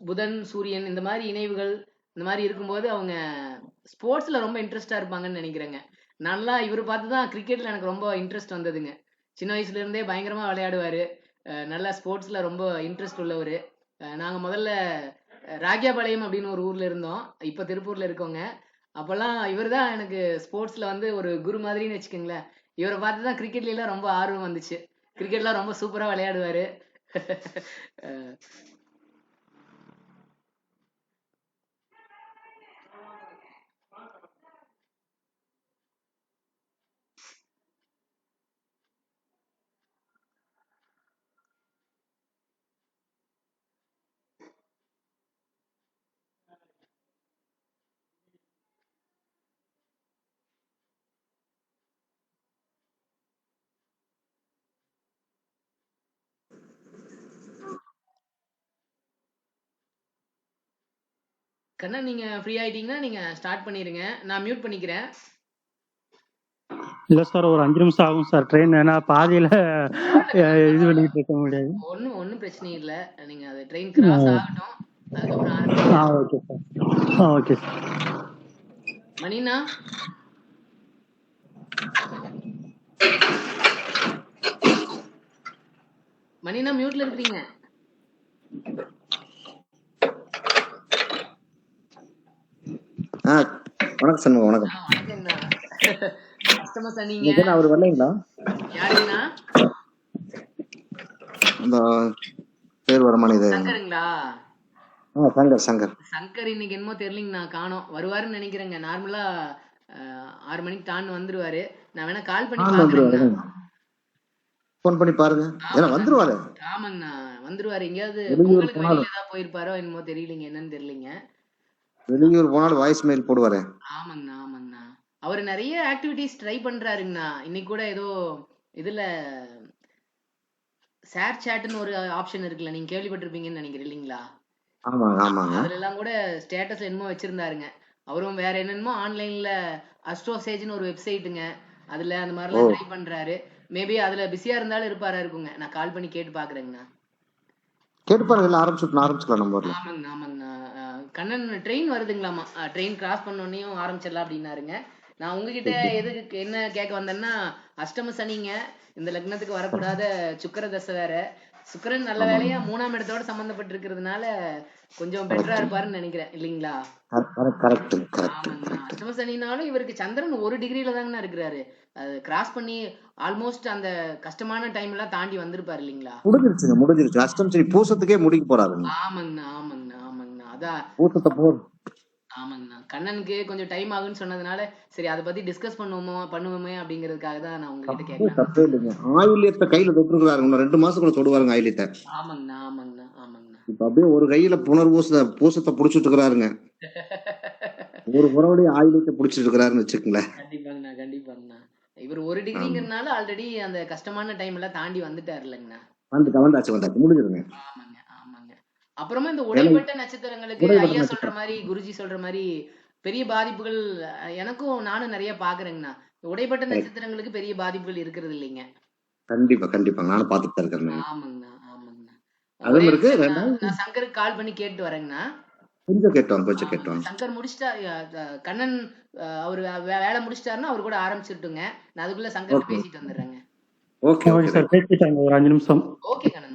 புதன் சூரியன் இந்த மாதிரி இணைவுகள் இந்த மாதிரி இருக்கும்போது அவங்க ஸ்போர்ட்ஸ்ல ரொம்ப இன்ட்ரெஸ்டா இருப்பாங்கன்னு நினைக்கிறேங்க. நல்லா இவர் பார்த்து தான் கிரிக்கெட்ல எனக்கு ரொம்ப இன்ட்ரெஸ்ட் வந்ததுங்க. சின்ன வயசுல இருந்தே பயங்கரமா விளையாடுவாரு. நல்லா ஸ்போர்ட்ஸ்ல ரொம்ப இன்ட்ரெஸ்ட் உள்ளவரு. நாங்க முதல்ல ராக்கியாபாளையம் அப்படின்னு ஒரு ஊர்ல இருந்தோம். இப்ப திருப்பூர்ல இருக்கோங்க. அப்பெல்லாம் இவர் தான் எனக்கு ஸ்போர்ட்ஸ்ல வந்து ஒரு குரு மாதிரின்னு வச்சுக்கோங்களேன். இவரை பார்த்து தான் கிரிக்கெட்ல எல்லாம் ரொம்ப ஆர்வம் வந்துச்சு. கிரிக்கெட்லாம் ரொம்ப சூப்பரா விளையாடுவாரு. அஹ் கண்ணா நீங்க ஃப்ரீ ஆயிட்டீங்கன்னா நீங்க ஸ்டார்ட் பண்ணிருங்க. நான் மியூட் பண்ணிக்கிறேன். இல்ல சார், ஒரு 5 நிமிஷம் ஆகும் சார் ட்ரெயின். ஏன்னா பாதியில இது பண்ணிட்டு இருக்க முடியாது. ஒன்னும் பிரச்சனை இல்ல. நீங்க அது ட்ரெயின் கிராஸ் ஆகட்டும். அதுக்கப்புறம் ஆரம்பிங்க. Okay sir. Okay sir. மணினா மணினா மியூட்ல இருக்கிறீங்க. வணக்கம் சண்முகம், வணக்கம். வணக்கம்ண்ணா. கஸ்டமர் சொன்னீங்க. அவர் வரலைங்களா? யாருங்கண்ணா? இந்த பேர் வரமான இது சங்கருங்களா? சங்கர். சங்கர் இன்னைக்கு என்னமோ தெரியலங்கண்ணா, காணோம். வருவாருன்னு நினைக்கிறேங்க. நார்மலா 6 மணிக்கு டான்னு வந்துருவாரு. நான் வேணா கால் பண்ணி பாக்குறேங்கண்ணா. போன் பண்ணி பாருங்க. ஏன்னா வந்துருவாரு. ஆமாங்கண்ணா, வந்துருவாரு. எங்கேயாவது வெளியூர் பொங்கலுக்கு போனாலும் வெளியில ஏதாவது போயிருப்பாரோ என்னமோ தெரியலங்க, என்னன்னு தெரியலங்க. வெளியூர் போனாலும் வாய்ஸ் மெயில் போடுவாரு. ஆமாங்கண்ணா ஆமாங்கண்ணா. அவர் நிறைய ஆக்டிவிட்டிஸ் ட்ரை பண்றாருங்கண்ணா. இன்னைக்கு கூட ஏதோ இதுல ஷேர் சாட்னு ஒரு ஆப்ஷன் இருக்குல்ல, நீங்க கேள்விப்பட்டிருப்பீங்கன்னு நினைக்கிறேன் இல்லைங்களா? ஆமாங்க. அதுல எல்லாம் கூட ஸ்டேட்டஸ் என்னமோ வச்சிருந்தாருங்க. அவரும் வேற என்னென்னமோ ஆன்லைன்ல அஸ்ட்ரோசேஜ்னு ஒரு வெப்சைட்டுங்க, அதுல அந்த மாதிரிலாம் ட்ரை பண்றாரு. மேபி அதுல பிஸியா இருந்தாலும் இருப்பாரா இருக்குங்க. நான் கால் பண்ணி கேட்டு பாக்குறேங்கண்ணா. கேட்டு பாருங்க, ஆரம்பிச்சுக்கலாம் நம்ம ஊர்ல. ஆமாங்கண்ணா. கண்ணன் ட்ரெயின் வருதுங்களாமா. ட்ரெயின் கிராஸ் பண்ணோடனையும் ஆரம்பிச்சிடலாம் அப்படின்னாருங்க. நான் உங்ககிட்ட எதுக்கு என்ன கேட்க வந்தேன்னா, அஷ்டம சனிங்க, இந்த லக்னத்துக்கு வரக்கூடாத சுக்கிர தசை வேற. சுக்கிரன் நல்ல வேலையா 3ஆம் இடத்தோட சம்பந்தப்பட்டு இருக்கிறதுனால கொஞ்சம் பெட்டரா இருப்பாருன்னு நினைக்கிறேன் இல்லைங்களா? ஆமாங்கண்ணா. அஷ்டம சனினாலும் இவருக்கு சந்திரன் 1 டிகிரில தாங்கண்ணா இருக்கிறாரு. அது கிராஸ் பண்ணி ஆல்மோஸ்ட் அந்த கஷ்டமான டைம் எல்லாம் தாண்டி வந்திருப்பாரு இல்லைங்களா? முடிஞ்சிருச்சு. அஷ்டம் சரி பூசத்துக்கே முடிக்க போறாரு. ஆமாங்கண்ணா. அதான் பூசத்தை போர். ஆமாங்கண்ணா. கண்ணனுக்கு கொஞ்சம் டைம் ஆகுன்னு சொன்னதுனால சரி அதை பத்தி டிஸ்கஸ் பண்ணுவோமே அப்படிங்கிறதுக்காக தான் நான் உங்ககிட்ட கேட்டேன். தப்பே இல்லைங்க. ஆயில்யத்தை கையில தொட்டுருக்காரு. 2 மாசம் கூட தொடுவாருங்க ஆயில்யத்தை. ஆமாங்கண்ணா. இப்ப அப்படியே ஒரு கையில பூசத்தை புடிச்சிட்டு இருக்கிறாருங்க. ஒரு புறவடி ஆயுதத்தை புடிச்சிட்டு இருக்கிறாருன்னு வச்சுக்கோங்களேன். கண்டிப்பாங்கண்ணா. இவர் 1 டிகிரிங்கிறதுனால ஆல்ரெடி அந்த கஷ்டமான டைம் எல்லாம் தாண்டி வந்துட்டாரு இல்லைங்கண்ணா. வந்தாச்சு முடிஞ்சிருங்க. ஆமாங்க. அப்புறமா இந்த உடைப்பட்ட நட்சத்திரங்களுக்கு ஐயா சொல்ற மாதிரி, குருஜி சொல்ற மாதிரி பெரிய பாதிப்புகள் நானும் நிறைய பாக்குறேங்கண்ணா. உடைப்பட்ட நட்சத்திரங்களுக்கு பெரிய பாதிப்புகள் இருக்கிறது இல்லைங்க. கண்டிப்பா நானும் பாத்துட்டு இருக்கேன். ஆமாங்கண்ணா. அதுவும் நான் சங்கருக்கு கால் பண்ணி கேட்டு வரேங்கண்ணா. கொஞ்சம் கேட்டோம். சங்கர் முடிச்சிட்டா கண்ணன் அவரு வேலை முடிச்சிட்டாருன்னா அவர் கூட ஆரம்பிச்சிட்டுங்க. நான் அதுக்குள்ள சங்கர் பேசிட்டு வந்துடுறேங்க. ஓகே சார், பேசிட்டாங்க. ஒரு 5 நிமிஷம். ஓகே கண்ணன்.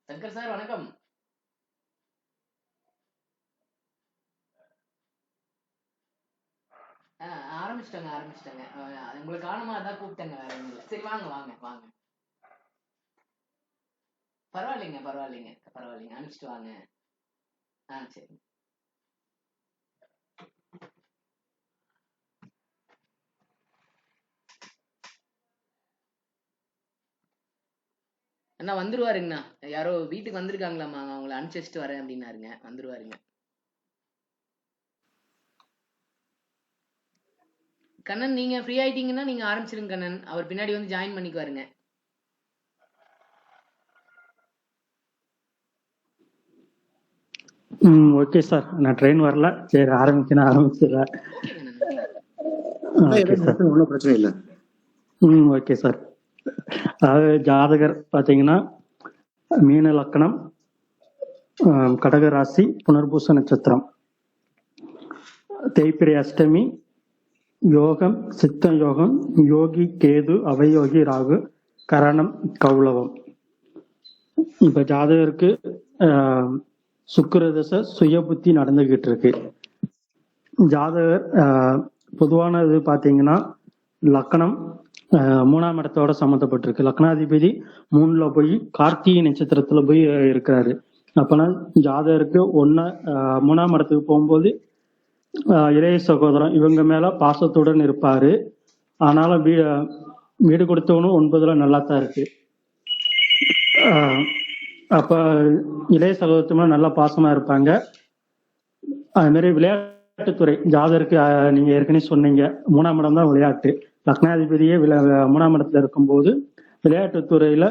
சங்கர் சார் வணக்கம். ஆரம்பிச்சிட்டேங்க. உங்களுக்கு காணுமா அதான் கூப்பிட்டேங்க, வேற ஒண்ணும் இல்ல. சரி வாங்க. பரவாயில்லைங்க. அனுப்பிச்சிட்டு வாங்க. சரி. அண்ணா வந்துருவாருங்கண்ணா. யாரோ வீட்டுக்கு வந்திருக்காங்களாமா, அவங்கள அனுப்பிச்சு வச்சுட்டு வரேன் அப்படின்னாருங்க. வந்துருவாருங்க. கண்ணன், நீங்க ஃப்ரீ ஆயிட்டீங்கன்னா நீங்க ஆரம்பிச்சிருங்க கண்ணன். அவர் பின்னாடி வந்து ஜாயின் பண்ணிக்குவாருங்க. ஓகே சார், நான் ட்ரெயின் வரல, சரி ஆரம்பிச்சிடுறேன். ஓகே கண்ணன். Okay sir. ஒன்றும் பிரச்சனை இல்லை. Okay sir. அதாவது ஜாதகர் பார்த்தீங்கன்னா மீன லக்கணம், கடக ராசி, புனர்பூச நட்சத்திரம், தேய்பிரை அஷ்டமி, யோகம் சித்த யோகம், யோகி கேது, அவயோகி ராகு, கரணம் கௌளவம். இப்ப ஜாதகருக்கு சுக்கிரதசை சுய புத்தி நடந்துகிட்டு இருக்கு. ஜாதகர் பொதுவானது பார்த்தீங்கன்னா லக்கணம் 3ஆம் இடத்தோட சம்மந்தப்பட்டிருக்கு. லக்னாதிபதி 3ல போய் கார்த்திகை நட்சத்திரத்துல போய் இருக்கிறாரு. அப்பனா ஜாதகருக்கு 3ஆம் இடத்துக்கு போகும்போது இளைய சகோதரன் இவங்க மேல பாசத்துடன் இருப்பாரு. ஆனாலும் வீடு கொடுத்தவனும் 9ல நல்லா தான் இருக்கு. அப்ப இளைய சகோதரத்து மேல நல்லா பாசமா இருப்பாங்க. அது மாதிரி விளையாட்டுத்துறை ஜாதகருக்கு நீங்க ஏற்கனவே சொன்னீங்க 3ஆம் இடம் தான் விளையாட்டு. லக்னாதிபதியே 3ஆம் இடத்துல இருக்கும்போது விளையாட்டுத்துறையில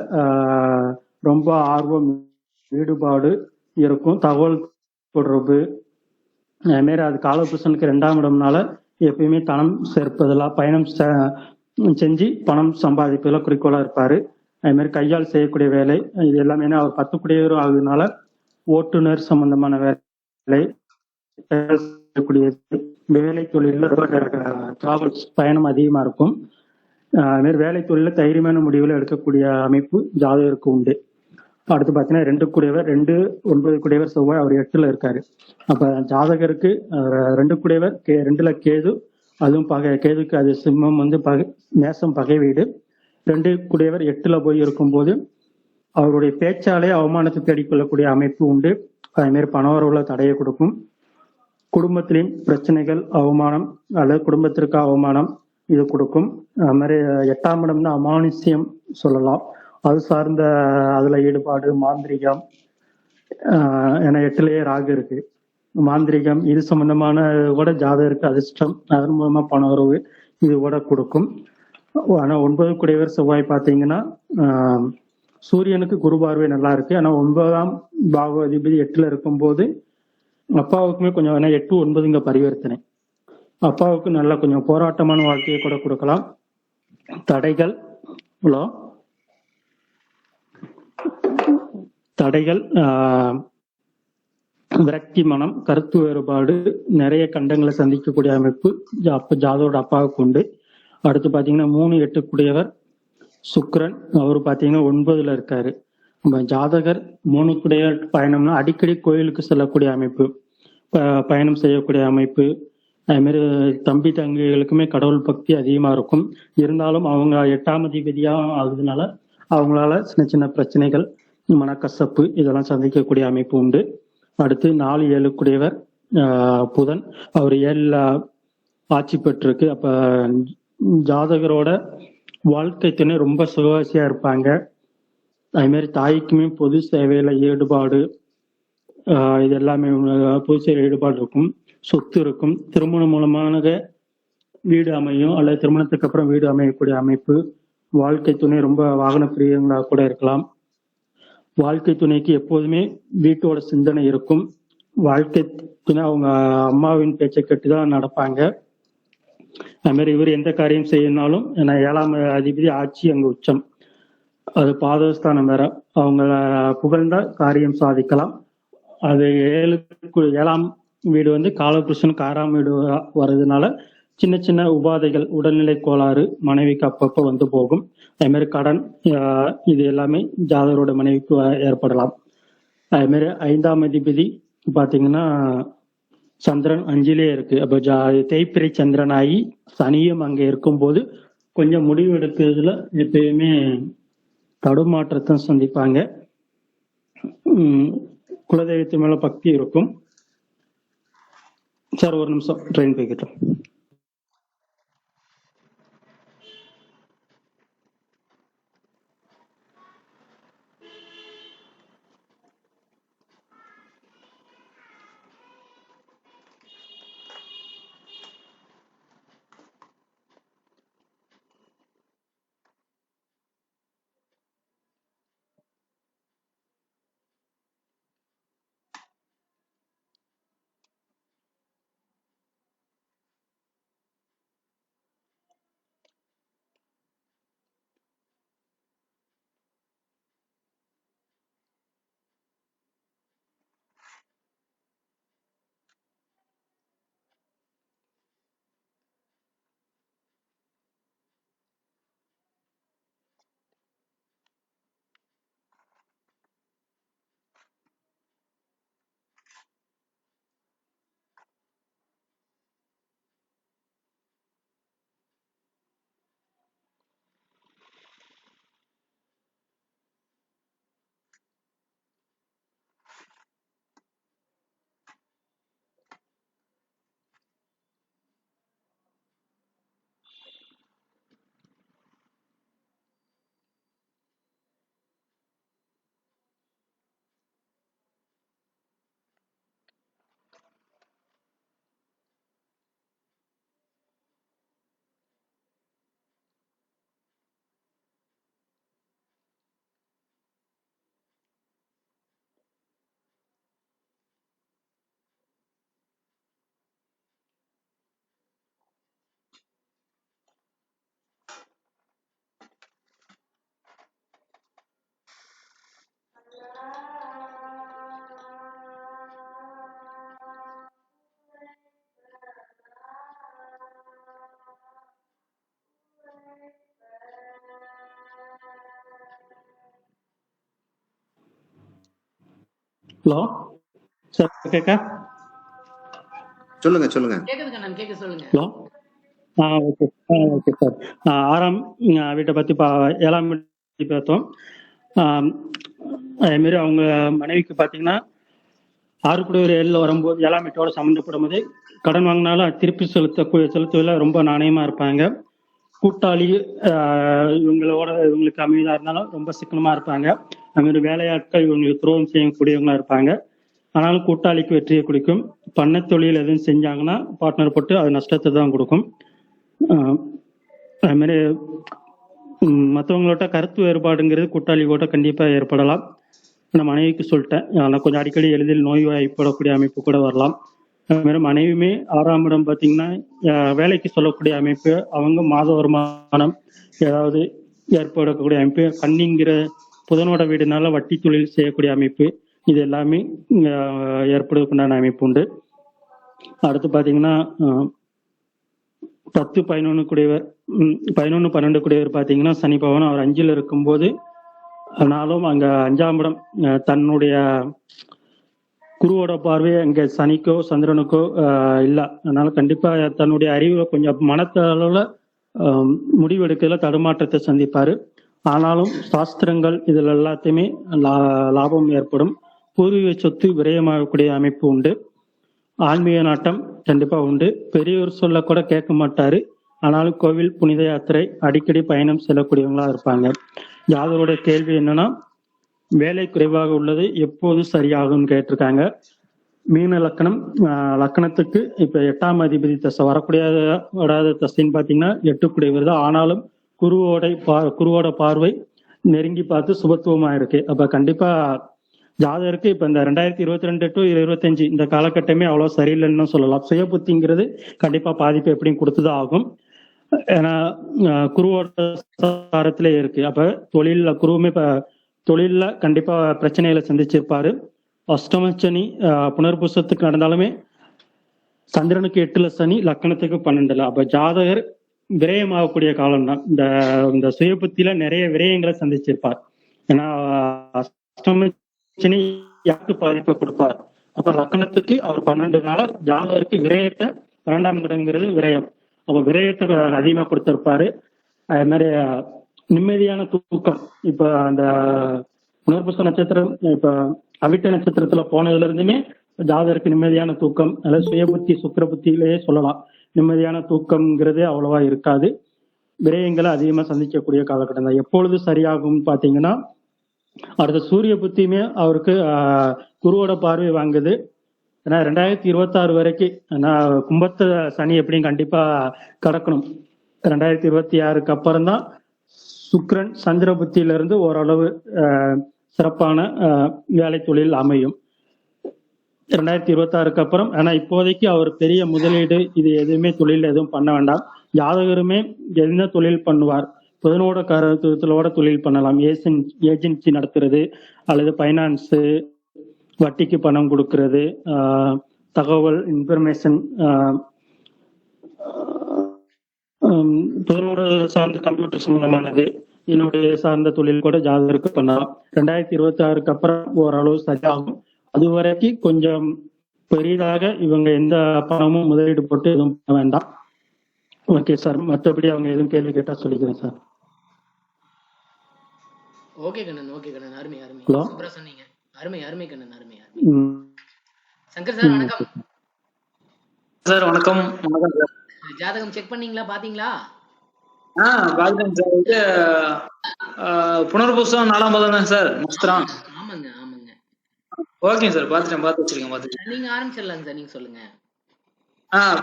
ரொம்ப ஆர்வம், ஈடுபாடு இருக்கும். தகவல் தொடர்பு, அதுமாரி அது காலபுருஷனுக்கு 2ஆம் இடம்னால எப்பயுமே பணம் சேர்ப்பதில், பயணம் செஞ்சு பணம் சம்பாதிப்பதில் குறிக்கோளா இருப்பாரு. அது மாதிரி கையால் செய்யக்கூடிய வேலை இது எல்லாமே அவர் 10 குடியவரும் ஆகுதுனால ஓட்டுநர் சம்பந்தமான வேலை, வேலை தொழில டிராவல்ஸ் பயணம் அதிகமா இருக்கும். அது மாதிரி வேலை தொழில தைரியமான முடிவுகளை எடுக்கக்கூடிய அமைப்பு ஜாதகருக்கு உண்டு. அடுத்து பார்த்தீங்கன்னா 2 குடையவர் 2 9 குடையவர் செவ்வாய், அவர் 8ல இருக்காரு. அப்ப ஜாதகருக்கு 2 குடையவர் 2ல கேது, அதுவும் கேதுக்கு அது சிம்மம் வந்து மேசம் பகை வீடு. 2 குடையவர் 8ல போய் இருக்கும்போது அவருடைய பேச்சாலே அவமானத்தை தேடிக்கொள்ளக்கூடிய அமைப்பு உண்டு. அதே மாதிரி பணவரவுல தடையை கொடுக்கும். குடும்பத்திலையும் பிரச்சனைகள், அவமானம் அல்லது குடும்பத்திற்கு அவமானம் இது கொடுக்கும். அது மாதிரி 8ஆம் இடம்னா அமானுஷ்யம் சொல்லலாம். அது சார்ந்த அதுல ஈடுபாடு, மாந்திரிகம், ஏன்னா 8லயே ராகு இருக்கு, மாந்திரிகம் இது சம்பந்தமான கூட ஜாதகருக்கு அதிர்ஷ்டம், அதன் மூலமா பண வரவு இது கூட கொடுக்கும். ஆனா 9 குடையவர் செவ்வாய் பார்த்தீங்கன்னா சூரியனுக்கு குரு பார்வை நல்லா இருக்கு. ஆனா 9ஆம் பாவ அதிபதி 8ல இருக்கும்போது அப்பாவுக்குமே கொஞ்சம் 8 9 இங்க பரிவர்த்தனை, அப்பாவுக்கு நல்லா கொஞ்சம் போராட்டமான வாழ்க்கையை கூட கொடுக்கலாம். தடைகள் விரக்தி மனம், கருத்து வேறுபாடு, நிறைய கண்டங்களை சந்திக்கக்கூடிய அமைப்பு ஜாதகரோட அப்பாவுக்கு உண்டு. அடுத்து பாத்தீங்கன்னா 3 8 குடையவர் சுக்கிரன், அவர் பாத்தீங்கன்னா 9ல இருக்காரு. ஜாதகர் 3 குடையவர் பயணம்னா அடிக்கடி கோயிலுக்கு செல்லக்கூடிய அமைப்பு, பயணம் செய்யக்கூடிய அமைப்பு. அது மாதிரி தம்பி தங்கைகளுக்குமே கடவுள் பக்தி அதிகமா இருக்கும். இருந்தாலும் அவங்க 8ஆம் அதிபதியா ஆகுதுனால அவங்களால சின்ன சின்ன பிரச்சனைகள், மனக்கசப்பு இதெல்லாம் சந்திக்கக்கூடிய அமைப்பு உண்டு. அடுத்து 4 7 குடையவர் புதன், அவர் 7ல ஆட்சி பெற்றிருக்கு. அப்ப ஜாதகரோட வாழ்க்கை துணை ரொம்ப சுகவாசியா இருப்பாங்க. அது மாதிரி தாய்க்குமே பொது சேவையில ஈடுபாடு, இது எல்லாமே பொது சேவை ஈடுபாடு இருக்கும். சொத்து இருக்கும். திருமணம் மூலமாக வீடு அமையும் அல்லது திருமணத்துக்கு அப்புறம் வீடு அமையக்கூடிய அமைப்பு. வாழ்க்கை துணை ரொம்ப வாகன பிரியங்களா கூட இருக்கலாம். வாழ்க்கை துணைக்கு எப்போதுமே வீட்டோட சிந்தனை இருக்கும். வாழ்க்கை துணை அவங்க அம்மாவின் பேச்சை கேட்டுதான் நடப்பாங்க. அது மாதிரி இவர் எந்த காரியம் செய்யணும்னாலும், ஏன்னா 7ஆம் அதிபதி ஆட்சி அங்க உச்சம், அது பாதஸ்தானம் வேற, அவங்க புகழ்ந்தா காரியம் சாதிக்கலாம். அது 7ஆம் வீடு வந்து காலபுருஷனுக்கு 6ஆம் வீடு வர்றதுனால சின்ன சின்ன உபாதைகள், உடல்நிலை கோளாறு மனைவிக்கு அப்பப்போ வந்து போகும். அதே மாதிரி கடன், இது எல்லாமே ஜாதகரோட மனைவிக்கு ஏற்படலாம். அதே மாதிரி 5ஆம் அதிபதி பாத்தீங்கன்னா சந்திரன் 5லே இருக்கு. அப்ப தேய்பிரை சந்திரன் ஆகி சனியும் அங்க இருக்கும்போது கொஞ்சம் முடிவு எடுக்கிறதுல எப்பயுமே தடுமாற்றத்தை சந்திப்பாங்க. குலதெய்வத்து மேல பக்தி இருக்கும். சார் ஒரு நிமிஷம், ட்ரெயின் போய்கிட்டோம். ஹலோ சார் கேட்கா? சொல்லுங்க சொல்லுங்க. கேக்குது கண்ணன், கேட்க சொல்லுங்க. ஹலோ. ஓகே. Okay sir. 6ஆம் வீட்டை பத்தி 7ஆம் வீட்டை பார்த்தோம். அதே மாதிரி அவங்க மனைவிக்கு பாத்தீங்கன்னா 6 கூடிய 7 வரும்போது 7ஆம் வீட்டோட சம்மந்தப்படும் போது கடன் வாங்கினாலும் திருப்பி செலுத்துவதில் ரொம்ப நாணயமா இருப்பாங்க. கூட்டாளி இவங்களுக்கு அமைதியா இருந்தாலும் ரொம்ப சிக்கனமா இருப்பாங்க. அது மாதிரி வேலையாட்கள் இவங்களுக்கு துரோகம் செய்யக்கூடியவங்களா இருப்பாங்க. ஆனாலும் கூட்டாளிக்கு வெற்றியை கொடுக்கும். பண்ண தொழில் எதுவும் செஞ்சாங்கன்னா பார்ட்னர் போட்டு அது நஷ்டத்தை தான் கொடுக்கும். அது மாதிரி மற்றவங்களோட கருத்து வேறுபாடுங்கிறது கூட்டாளி கூட கண்டிப்பா ஏற்படலாம். நான் மனைவிக்கு சொல்லிட்டேன், ஆனால் கொஞ்சம் அடிக்கடி எளிதில் நோய் வாய்ப்படக்கூடிய அமைப்பு கூட வரலாம். அது மாதிரி மனைவியுமே 6ஆம் இடம் பார்த்தீங்கன்னா வேலைக்கு சொல்லக்கூடிய அமைப்பு, அவங்க மாத வருமானம் ஏதாவது ஏற்படக்கூடிய அமைப்பு, கண்ணிங்கிற புதனோட வீடுனால வட்டி தொழில் செய்யக்கூடிய அமைப்பு, இது எல்லாமே ஏற்படுவதற்குண்டான அமைப்பு உண்டு. அடுத்து பார்த்தீங்கன்னா 10, 11 கூடியவர் 11, 12 கூடியவர் பார்த்தீங்கன்னா சனி பகவான் அவர் 5ல் இருக்கும்போது, ஆனாலும் அங்க 5ஆம் இடம் தன்னுடைய குருவோட பார்வை அங்க சனிக்கோ சந்திரனுக்கோ இல்ல. அதனால கண்டிப்பா தன்னுடைய அறிவுல கொஞ்சம் மனத்தளவுல முடிவெடுக்கிறதுல தடுமாற்றத்தை சந்திப்பாரு. ஆனாலும் சாஸ்திரங்கள் இதுல எல்லாத்தையுமே லாபம் ஏற்படும். பூர்வீக சொத்து விரயமாகக்கூடிய அமைப்பு உண்டு. ஆன்மீக நாட்டம் கண்டிப்பா உண்டு. பெரியவர் சொல்ல கூட கேட்க மாட்டாரு. ஆனாலும் கோவில் புனித யாத்திரை அடிக்கடி பயணம் செல்லக்கூடியவங்களா இருப்பாங்க. யாதவரோட கேள்வி என்னன்னா, வேலை குறைவாக உள்ளது எப்போது சரியாகும் கேட்டிருக்காங்க. மீன லக்கணம், லக்கணத்துக்கு இப்ப 8ஆம் அதிபதி தசை வரக்கூடிய தசைன்னு பாத்தீங்கன்னா 8 தான். ஆனாலும் குருவோட பார்வை நெருங்கி பார்த்து சுபத்துவமா இருக்கு. அப்ப கண்டிப்பா ஜாதகருக்கு இப்ப இந்த 2022 to 25 இந்த காலகட்டமே அவ்வளவு சரியில்லைன்னு சொல்லலாம். சுய புத்திங்கிறது கண்டிப்பா பாதிப்பு எப்படியும் கொடுத்துதான் ஆகும். ஏன்னா குருவோட சாரத்திலே இருக்கு. அப்ப குருவுமே தொழில்ல கண்டிப்பா பிரச்சனைகளை சந்திச்சிருப்பாரு. அஷ்டமச்சனி புனர்பூசத்துக்கு நடந்தாலுமே சந்திரனுக்கு 8ல சனி, லக்கணத்துக்கு 12ல. அப்ப ஜாதகர் விரயமாகக்கூடிய காலம் தான். இந்த சுய புத்தியில நிறைய விரயங்களை சந்திச்சிருப்பார். ஏன்னா அஷ்டமச்சனி யாருக்கு பாதிப்பை கொடுப்பார்? அப்ப லக்கணத்துக்கு அவர் 12 ஜாதகருக்கு விரயத்தை 12ஆம் இடங்கிறது விரயம். அப்ப விரயத்தை அதிகமா கொடுத்திருப்பாரு. அது மாதிரி நிம்மதியான தூக்கம், இப்ப அந்த புனர்பூச நட்சத்திரம் இப்ப அவிட்ட நட்சத்திரத்துல போனதுல இருந்துமே ஜாதகருக்கு நிம்மதியான தூக்கம், அதாவது சுய புத்தி சுக்கிர புத்தியிலேயே சொல்லலாம். நிம்மதியான தூக்கம்ங்கிறது அவ்வளவா இருக்காது. விரயங்களை அதிகமா சந்திக்கக்கூடிய காலகட்டம் தான். எப்பொழுது சரியாகும் பாத்தீங்கன்னா, அடுத்த சூரிய புத்தியுமே அவருக்கு குருவோட பார்வை வாங்குது. ஏன்னா 2026 வரைக்கும், ஏன்னா கும்பத்த சனி எப்படியும் கண்டிப்பா கடக்கணும். 2026க்கு அப்புறம் தான் சுக்கிரன் சந்திர புத்தியில இருந்து ஓரளவு சிறப்பான வேலை தொழில் அமையும். 2026க்கு அப்புறம். ஆனா இப்போதைக்கு அவர் பெரிய முதலீடு இது எதுவுமே தொழில் எதுவும் பண்ண வேண்டாம். ஜாதகருமே என்ன தொழில் பண்ணுவார்? புதனோட கருத்துவத்தோட தொழில் பண்ணலாம். ஏஜென்சி நடத்துறது அல்லது பைனான்ஸ், வட்டிக்கு பணம் கொடுக்கறது, தகவல் இன்ஃபர்மேஷன், புதனோட சார்ந்த கம்ப்யூட்டர் சம்பந்தமானது, என்னுடைய சார்ந்த தொழில் கூட ஜாதகருக்கு பண்ணலாம். 2026க்கு அப்புறம் ஓரளவு சரியாகும். அது வரைக்கும் கொஞ்சம் பெரிதாக இவங்க எந்த பணமும் முதலீடு போட்டு எதுவும் பண்ண வேண்டாம். Okay sir. மற்றபடி அவங்க எதுவும் கேள்வி கேட்டா சொல்லிக்கிறேன் sir. Okay Kannan, okay Kannan, அருமை அருமை, சூப்பரா சொன்னீங்க. அருமை அருமை கண்ணன், அருமை அருமை. சங்கர் சார் வணக்கம். சார் வணக்கம். வணக்கம் சார். ஜாதகம் செக் பண்ணீங்களா, பாத்தீங்களா? பாத்தேன் சார். இது புனர்பூசம் 4ஆம் பாதம் தான் சார் நட்சத்திரம். ஆமாங்க ஆமாங்க. ஓகே சார், பாத்துட்டேன், பார்த்து வச்சிருக்கேன், பாத்துட்டேன். நீங்க ஆரம்பிச்சிடலாங்க சார், நீங்க சொல்லுங்க.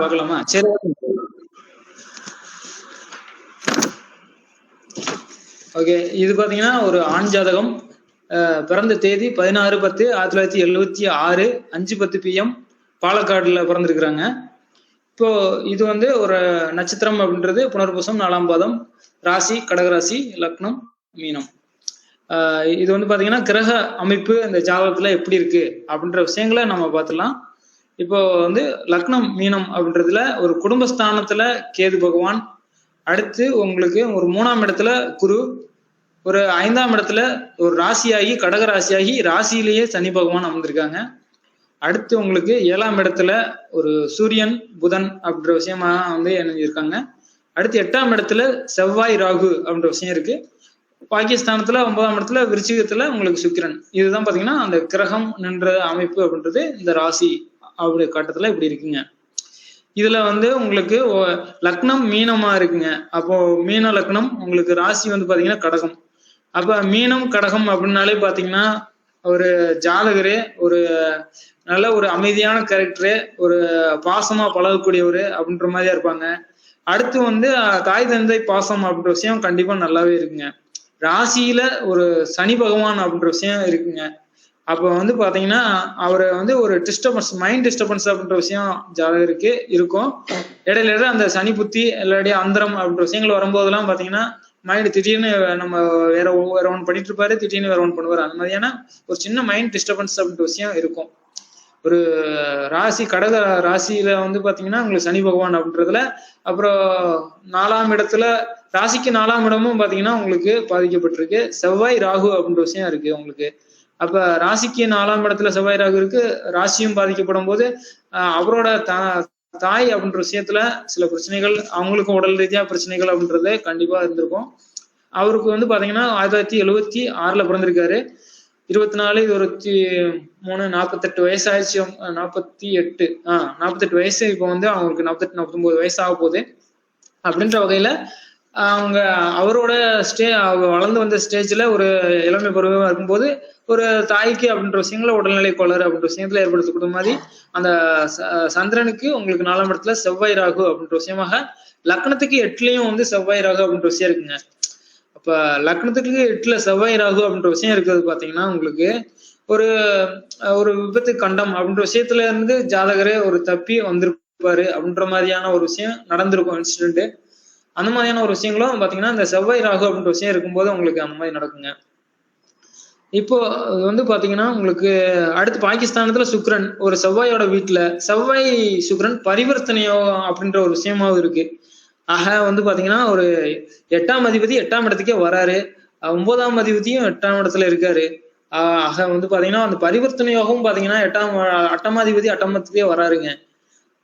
பாக்கலாமா? சரி. ஓகே, இது பாத்தீங்கன்னா ஒரு ஆண் ஜாதகம். பிறந்த தேதி 16/10/1976 5:10 PM பாலக்காடுல பிறந்திருக்கிறாங்க. இப்போ இது வந்து ஒரு நட்சத்திரம் அப்படின்றது புனர்பூசம் 4ஆம் பாதம், ராசி கடகராசி, லக்னம் மீனம். இது வந்து பாத்தீங்கன்னா கிரக அமைப்பு இந்த ஜாதகத்துல எப்படி இருக்கு அப்படின்ற விஷயங்களை நம்ம பார்த்துடலாம். இப்போ வந்து லக்னம் மீனம் அப்படின்றதுல ஒரு குடும்பஸ்தானத்துல கேது பகவான், அடுத்து உங்களுக்கு ஒரு 3ஆம் இடத்துல குரு, ஒரு 5ஆம் இடத்துல ஒரு ராசியாகி கடக ராசியாகி ராசியிலேயே சனி பகவான் அமர்ந்திருக்காங்க. அடுத்து உங்களுக்கு 7ஆம் இடத்துல ஒரு சூரியன் புதன் அப்படின்ற விஷயமா வந்து இணைஞ்சிருக்காங்க. அடுத்து 8ஆம் இடத்துல செவ்வாய் ராகு அப்படின்ற விஷயம் இருக்கு. பாகிஸ்தானத்துல 9ஆம் இடத்துல விருச்சிகத்துல உங்களுக்கு சுக்கிரன். இதுதான் பாத்தீங்கன்னா அந்த கிரகம் நின்ற அமைப்பு அப்படின்றது இந்த ராசி அப்படி கட்டத்துல இப்படி இருக்குங்க. இதுல வந்து உங்களுக்கு லக்னம் மீனமா இருக்குங்க. அப்போ மீன லக்னம் உங்களுக்கு ராசி வந்து பாத்தீங்கன்னா கடகம். அப்ப மீனம் கடகம் அப்படின்னாலே பாத்தீங்கன்னா ஒரு ஜாதகரே ஒரு நல்ல ஒரு அமைதியான கேரக்டரு, ஒரு பாசமா பழகக்கூடியவரு அப்படின்ற மாதிரியா இருப்பாங்க. அடுத்து வந்து தாய் தந்தை பாசம் அப்படின்ற விஷயம் கண்டிப்பா நல்லாவே இருக்குங்க. ராசியில ஒரு சனி பகவான் அப்படின்ற விஷயம் இருக்குங்க. அப்ப வந்து பாத்தீங்கன்னா அவரை வந்து ஒரு டிஸ்டர்பன்ஸ், மைண்ட் டிஸ்டர்பன்ஸ் அப்படின்ற விஷயம் ஜாதகருக்கு இருக்கும். இடையில அந்த சனி புத்தி இல்லாட்டி அந்தரம் அப்படின்ற விஷயங்கள் வரும்போதெல்லாம் பாத்தீங்கன்னா மைண்ட் திடீர்னு நம்ம வேற ஒன்று பண்ணிட்டு இருப்பாரு, திடீர்னு வேற ஒன்று பண்ணுவாரு. அந்த மாதிரியான ஒரு சின்ன மைண்ட் டிஸ்டர்பன்ஸ் அப்படின்ற விஷயம் இருக்கும். ஒரு ராசி கடக ராசியில வந்து பாத்தீங்கன்னா உங்களுக்கு சனி பகவான் அப்படின்றதுல, அப்புறம் 4ஆம் இடத்துல ராசிக்கு 4ஆம் இடமும் பாத்தீங்கன்னா உங்களுக்கு பாதிக்கப்பட்டிருக்கு. செவ்வாய் ராகு அப்படின்ற விஷயம் இருக்கு உங்களுக்கு. அப்ப ராசிக்கு 4ஆம் இடத்துல செவ்வாய் ராகு இருக்கு, ராசியும் பாதிக்கப்படும் போது அவரோட தாய் அப்படின்ற விஷயத்துல சில பிரச்சனைகள், அவங்களுக்கும் உடல் ரீதியா பிரச்சனைகள் அப்படின்றது கண்டிப்பா இருந்திருக்கும். அவருக்கு வந்து பாத்தீங்கன்னா 1976 பிறந்திருக்காரு. 24 23 48 வயசு ஆயிடுச்சு. 48 வயசு இப்போ வந்து அவங்களுக்கு 48 49 வயசு ஆக போகுது. அப்படின்ற வகையில அவங்க அவரோட வளர்ந்து வந்த ஸ்டேஜ்ல ஒரு இளமை பருவமா இருக்கும்போது ஒரு தாய்க்கு அப்படின்ற விஷயங்கள உடல்நிலை கோளாறு அப்படின்ற விஷயத்துல ஏற்படுத்தக்கூடிய மாதிரி அந்த சந்திரனுக்கு உங்களுக்கு 4ஆம் இடத்துல செவ்வாய் ராகு அப்படின்ற விஷயமாக லக்னத்துக்கு 8லயும் வந்து செவ்வாய் ராகு அப்படின்ற விஷயம் இருக்குங்க. அப்ப லக்னத்துக்கு 8ல செவ்வாய் ராகு அப்படின்ற விஷயம் இருக்கிறது பாத்தீங்கன்னா உங்களுக்கு ஒரு ஒரு விபத்து கண்டம் அப்படின்ற விஷயத்துல இருந்து ஜாதகரே ஒரு தப்பி வந்திருப்பாரு அப்படின்ற மாதிரியான ஒரு விஷயம் நடந்திருக்கும் இன்சிடென்ட். அந்த மாதிரியான ஒரு விஷயங்களும் பாத்தீங்கன்னா இந்த செவ்வாய் ராகு அப்படின்ற விஷயம் இருக்கும்போது உங்களுக்கு அந்த மாதிரி நடக்குங்க. இப்போ வந்து பாத்தீங்கன்னா உங்களுக்கு அடுத்து பாகிஸ்தானத்துல சுக்கிரன் ஒரு செவ்வாயோட வீட்டுல செவ்வாய் சுக்கிரன் பரிவர்த்தனையோ அப்படின்ற ஒரு விஷயமாவும் இருக்கு. ஆக வந்து பாத்தீங்கன்னா ஒரு 8ஆம் அதிபதி 8ஆம் இடத்துக்கே வராரு, 9ஆம் அதிபதியும் 8ஆம் இடத்துல இருக்காரு. ஆக வந்து பாத்தீங்கன்னா அந்த பரிவர்த்தனை யோகம் பாத்தீங்கன்னா 8ஆம் அதிபதி 8ஆம் இடத்துக்கே வராருங்க.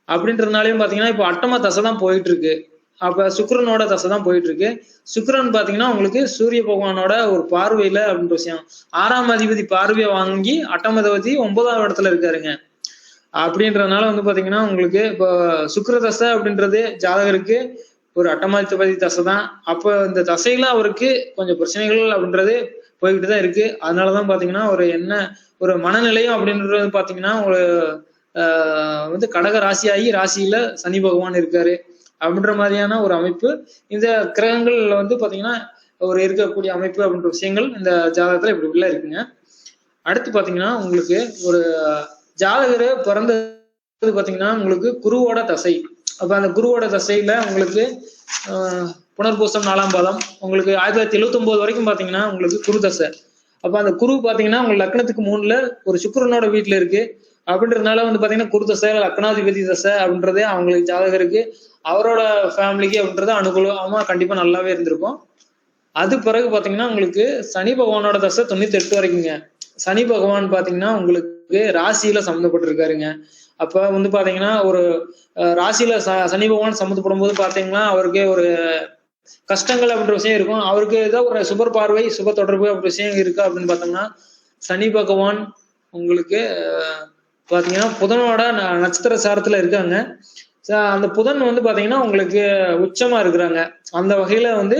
அப்படின்றதுனாலயும் பாத்தீங்கன்னா இப்போ 8ஆம் தசை தான் போயிட்டு இருக்கு. அப்ப சுக்கிரனோட தசை தான் போயிட்டு இருக்கு. சுக்கிரன் பாத்தீங்கன்னா உங்களுக்கு சூரிய பகவானோட ஒரு பார்வையில அப்படின்ற விஷயம் 6ஆம் அதிபதி பார்வையை வாங்கி 8ஆம் அதிபதி 9ஆம் இடத்துல இருக்காருங்க. அப்படின்றதுனால வந்து பாத்தீங்கன்னா உங்களுக்கு இப்போ சுக்கிர தசை அப்படின்றது ஜாதகருக்கு ஒரு 8ஆம் அதிபதி தசை தான். அப்ப இந்த தசையில அவருக்கு கொஞ்சம் பிரச்சனைகள் அப்படின்றது போய்கிட்டு தான் இருக்கு. அதனாலதான் பாத்தீங்கன்னா ஒரு மனநிலையம் அப்படின்றது பாத்தீங்கன்னா ஒரு வந்து கடக ராசியாகி ராசியில சனி பகவான் இருக்காரு அப்படின்ற மாதிரியான ஒரு அமைப்பு இந்த கிரகங்கள்ல வந்து பாத்தீங்கன்னா ஒரு இருக்கக்கூடிய அமைப்பு அப்படின்ற விஷயங்கள் இந்த ஜாதகத்துல இப்படி உள்ள இருக்குங்க. அடுத்து பாத்தீங்கன்னா உங்களுக்கு ஒரு ஜாதகர் பிறந்தது பாத்தீங்கன்னா உங்களுக்கு குருவோட தசை. அப்ப அந்த குருவோட தசையில உங்களுக்கு புனர்பூசம் 4ஆம் பாதம் உங்களுக்கு 1979 வரைக்கும் பாத்தீங்கன்னா உங்களுக்கு குரு தசை. அப்ப அந்த குரு பாத்தீங்கன்னா உங்க லக்னத்துக்கு 3ல ஒரு சுக்கிரனோட வீட்டுல இருக்கு. அப்படின்றதுனால வந்து பாத்தீங்கன்னா குரு தசை லக்னாதிபதி தசை அப்படின்றதே அவங்களுக்கு ஜாதகருக்கு அவரோட ஃபேமிலிக்கு அப்படின்றது அனுகூலமா கண்டிப்பா நல்லாவே இருந்திருக்கும். அது பிறகு பாத்தீங்கன்னா உங்களுக்கு சனி பகவானோட தசை 98 வரைக்குங்க. சனி பகவான் பாத்தீங்கன்னா உங்களுக்கு ராசியில சம்மந்தப்பட்டிருக்காருங்க. அப்ப வந்து பாத்தீங்கன்னா ஒரு ராசியில சனி பகவான் சம்மந்தப்படும் போது பாத்தீங்கன்னா அவருக்கு ஒரு கஷ்டங்கள் அப்படின்ற விஷயம் இருக்கும். அவருக்கு ஏதோ ஒரு சுபர் பார்வை சுப தொடர்பு அப்படி விஷயம் இருக்கு அப்படின்னு பார்த்தோம்னா சனி பகவான் உங்களுக்கு பாத்தீங்கன்னா புதனோட நட்சத்திர சாரத்துல இருக்காங்க. அந்த புதன் வந்து பாத்தீங்கன்னா உங்களுக்கு உச்சமா இருக்கிறாங்க. அந்த வகையில வந்து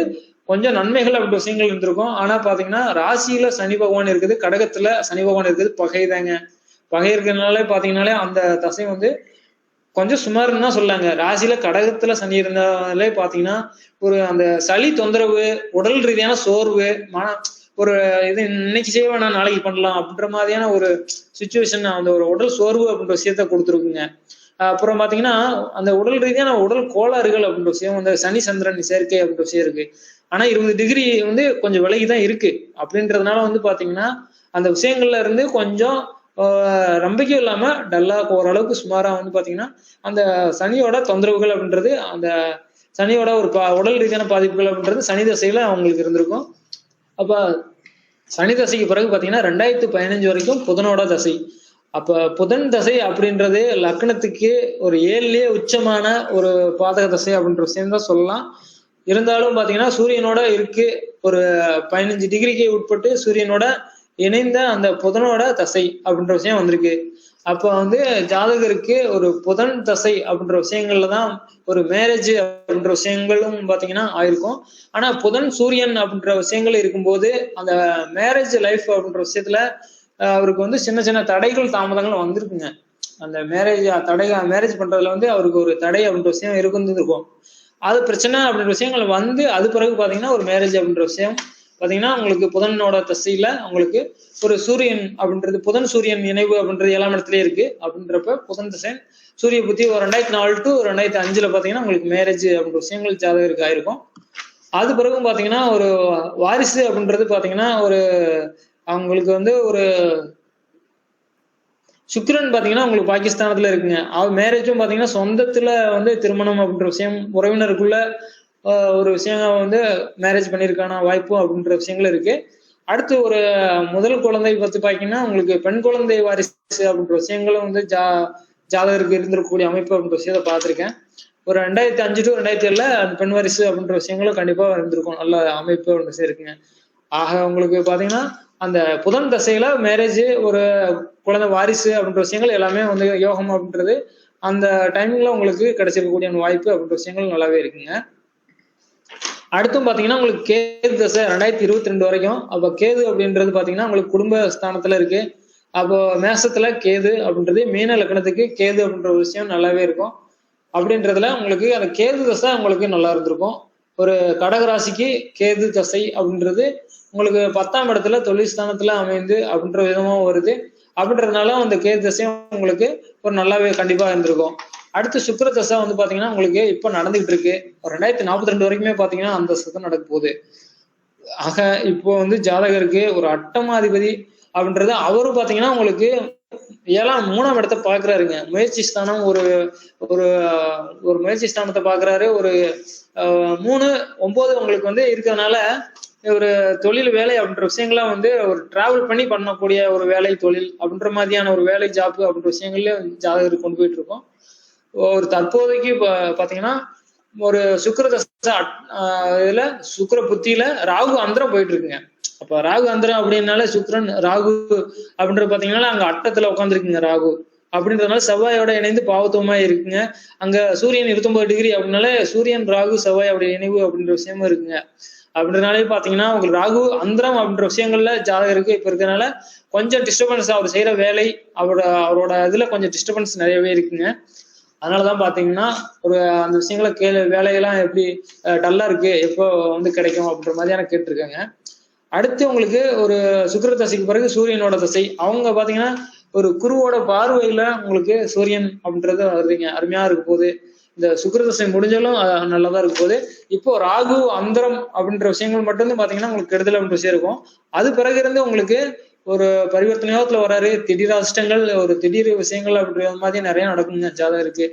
கொஞ்சம் நன்மைகள் அப்படி விஷயங்கள் இருந்திருக்கும். ஆனா பாத்தீங்கன்னா ராசியில சனி பகவான் இருக்குது, கடகத்துல சனி பகவான் இருக்குது, பகைதாங்க. பகை இருக்கிறதுனாலே பாத்தீங்கன்னாலே அந்த தசை வந்து கொஞ்சம் சுமார்னு தான் சொல்லாங்க. ராசியில கடகத்துல சனி இருந்தாலே பாத்தீங்கன்னா ஒரு அந்த சளி தொந்தரவு, உடல் ரீதியான சோர்வு, ஒரு இது இன்னைக்கு செய்வேன் நான் நாளைக்கு பண்ணலாம் அப்படின்ற மாதிரியான ஒரு சுச்சுவேஷன், அந்த ஒரு உடல் சோர்வு அப்படின்ற விஷயத்த கொடுத்துருக்குங்க. அப்புறம் பாத்தீங்கன்னா அந்த உடல் ரீதியான உடல் கோளாறுகள் அப்படின்ற விஷயம் வந்து சனி சந்திரன் சேர்க்கை அப்படின்ற விஷயம் இருக்கு. ஆனா 20 டிகிரி வந்து கொஞ்சம் விலகிதான் இருக்கு. அப்படின்றதுனால வந்து பாத்தீங்கன்னா அந்த விஷயங்கள்ல இருந்து கொஞ்சம் நம்பிக்கையும் இல்லாம டல்லா ஓரளவுக்கு சுமாரா வந்து பாத்தீங்கன்னா அந்த சனியோட தொந்தரவுகள் அப்படின்றது, அந்த சனியோட ஒரு உடல் ரீதியான பாதிப்புகள் அப்படின்றது சனி தசையில அவங்களுக்கு இருந்திருக்கும். அப்ப சனி தசைக்கு பிறகு பாத்தீங்கன்னா 2015 வரைக்கும் புதனோட தசை. அப்ப புதன் தசை அப்படின்றது லக்னத்துக்கு ஒரு 7லயே உச்சமான ஒரு பாதக தசை அப்படின்ற விஷயம் தான் சொல்லலாம். இருந்தாலும் பாத்தீங்கன்னா சூரியனோட இருக்கு, ஒரு 15 டிகிரிக்கு உட்பட்டு சூரியனோட இணைந்த அந்த புதனோட தசை அப்படின்ற விஷயம் வந்திருக்கு. அப்ப வந்து ஜாதகருக்கு ஒரு புதன் தசை அப்படின்ற விஷயங்கள்ல தான் ஒரு மேரேஜ் அப்படின்ற விஷயங்களும் பாத்தீங்கன்னா ஆயிருக்கும். ஆனா புதன் சூரியன் அப்படின்ற விஷயங்கள் இருக்கும்போது அந்த மேரேஜ் லைஃப் அப்படின்ற விஷயத்துல அவருக்கு வந்து சின்ன சின்ன தடைகள் தாமதங்கள் வந்திருக்குங்க. அந்த மேரேஜ் பண்றதுல வந்து அவருக்கு ஒரு தடை அப்படின்ற விஷயம் இருக்கும். அது பிரச்சனை அப்படின்ற விஷயங்கள் வந்து அது பிறகு பாத்தீங்கன்னா ஒரு மேரேஜ் அப்படின்ற விஷயம் பாத்தீங்கன்னா உங்களுக்கு புதனோட தசையில உங்களுக்கு ஒரு சூரியன் அப்படின்றது புதன் சூரியன் இணைவு அப்படின்றது 7ஆம் இடத்துலயே இருக்கு. அப்படின்றப்ப புதன் தசை சூரிய புத்தி ஒரு 2004 to 2005 பாத்தீங்கன்னா உங்களுக்கு மேரேஜ் அப்படின்ற விஷயங்கள் ஜாதகருக்கு ஆயிருக்கும். அது பிறகும் பாத்தீங்கன்னா ஒரு வாரிசு அப்படின்றது பாத்தீங்கன்னா ஒரு அவங்களுக்கு வந்து ஒரு சுக்கிரன் பாத்தீங்கன்னா உங்களுக்கு பாகிஸ்தானத்துல இருக்குங்க. மேரேஜும் பாத்தீங்கன்னா சொந்தத்துல வந்து திருமணம் அப்படின்ற விஷயம் உறவினருக்குள்ள ஒரு விஷயம் வந்து மேரேஜ் பண்ணிருக்கான வாய்ப்பு அப்படின்ற விஷயங்கள் இருக்கு. அடுத்து ஒரு முதல் குழந்தை பத்தி பாத்தீங்கன்னா உங்களுக்கு பெண் குழந்தை வாரிசு அப்படின்ற விஷயங்களும் வந்து ஜாதகருக்கு இருந்திருக்கக்கூடிய அமைப்பு அப்படின்ற விஷயத்த பார்த்திருக்கேன். ஒரு 2005 to 2007 அந்த பெண் வாரிசு அப்படின்ற விஷயங்களும் கண்டிப்பா இருந்திருக்கும். நல்ல அமைப்பு அப்படின்ற விஷயம் இருக்குங்க. ஆக உங்களுக்கு பாத்தீங்கன்னா அந்த புதன் தசையில மேரேஜ் ஒரு குழந்தை வாரிசு அப்படின்ற விஷயங்கள் எல்லாமே வந்து யோகம் அப்படின்றது அந்த டைமிங்ல உங்களுக்கு கிடைச்சிருக்கக்கூடிய வாய்ப்பு அப்படின்ற விஷயங்கள் நல்லாவே இருக்குங்க. அடுத்தும் பாத்தீங்கன்னா உங்களுக்கு கேது தசை 2022 வரைக்கும். அப்ப கேது அப்படின்றது பாத்தீங்கன்னா உங்களுக்கு குடும்ப ஸ்தானத்துல இருக்கு. அப்போ மேசத்துல கேது அப்படின்றது மீன லக்னத்துக்கு கேது அப்படின்ற ஒரு விஷயம் நல்லாவே இருக்கும். அப்படின்றதுல உங்களுக்கு அந்த கேது தசை உங்களுக்கு நல்லா இருந்திருக்கும். ஒரு கடகராசிக்கு கேது தசை அப்படின்றது உங்களுக்கு 10ஆம் இடத்துல தொழில் ஸ்தானத்துல அமைந்து அப்படின்ற விதமா வருது. அப்படின்றதுனால அந்த கேது தசையும் உங்களுக்கு ஒரு நல்லாவே கண்டிப்பா இருந்திருக்கும். அடுத்து சுக்கிர தசை வந்து பாத்தீங்கன்னா உங்களுக்கு இப்ப நடந்துகிட்டு இருக்கு. 2042 வரைக்குமே பாத்தீங்கன்னா அந்த தசை நடக்க போகுது. ஆக இப்போ வந்து ஜாதகருக்கு ஒரு அட்டமாதிபதி அப்படின்றது அவரும் பாத்தீங்கன்னா உங்களுக்கு 3ஆம் இடத்தை பாக்குறாருங்க. முயற்சி ஸ்தானம் ஒரு ஒரு முயற்சி ஸ்தானத்தை பாக்குறாரு. ஒரு 3, 9 உங்களுக்கு வந்து இருக்கிறதுனால ஒரு தொழில் வேலை அப்படின்ற விஷயங்கள்லாம் வந்து ஒரு டிராவல் பண்ணி பண்ணக்கூடிய ஒரு வேலை தொழில் அப்படின்ற மாதிரியான ஒரு வேலை ஜாப் அப்படின்ற விஷயங்கள்ல ஜாதகருக்கு கொண்டு போயிட்டு இருக்கோம். ஒரு தற்போதைக்கு பாத்தீங்கன்னா ஒரு சுக்கிர தசை இதுல சுக்கிர புத்தியில ராகு அந்தரம் போயிட்டு இருக்குங்க. அப்ப ராகு அந்தரம் அப்படின்னால சுக்கிரன் ராகு அப்படின்றது பாத்தீங்கன்னா அங்க அட்டத்துல உட்காந்துருக்குங்க ராகு. அப்படின்றதுனால செவ்வாயோட இணைந்து பாவத்துவமா இருக்குங்க. அங்க சூரியன் 29 டிகிரி அப்படின்னால சூரியன் ராகு செவ்வாய் அப்படி இணைவு அப்படின்ற விஷயமும் இருக்குங்க. அப்படின்றதுனாலே பாத்தீங்கன்னா உங்களுக்கு ராகு அந்தரம் அப்படின்ற விஷயங்கள்ல ஜாதகருக்கு இப்ப இருக்கிறதுனால கொஞ்சம் டிஸ்டர்பன்ஸ், அவர் செய்யற வேலை அவரோட இதுல கொஞ்சம் டிஸ்டர்பன்ஸ் நிறையவே இருக்குங்க. அதனாலதான் பாத்தீங்கன்னா ஒரு அந்த விஷயங்களை வேலையெல்லாம் எப்படி டல்லா இருக்கு, எப்போ வந்து கிடைக்கும் அப்படின்ற மாதிரியான கேட்டிருக்காங்க. அடுத்து உங்களுக்கு ஒரு சுக்கிர தசைக்கு பிறகு சூரியனோட தசை. அவங்க பாத்தீங்கன்னா ஒரு குருவோட பார்வையில உங்களுக்கு சூரியன் அப்படின்றது வருதுங்க. அருமையா இருக்க போகுது. இந்த சுக்கிர தசை முடிஞ்சாலும் நல்லதா இருக்க போகுது. இப்போ ராகு அந்தரம் அப்படின்ற விஷயங்கள் மட்டும் பாத்தீங்கன்னா உங்களுக்கு கெடுதல் அப்படின்ற விஷயம் இருக்கும். அது பிறகு இருந்து உங்களுக்கு ஒரு பரிவர்த்தனை யோகத்துல வராரு. திடீர் அதிர்ஷ்டங்கள், ஒரு திடீர் விஷயங்கள் அப்படின்ற மாதிரி நிறைய நடக்குங்க ஜாதகருக்கு.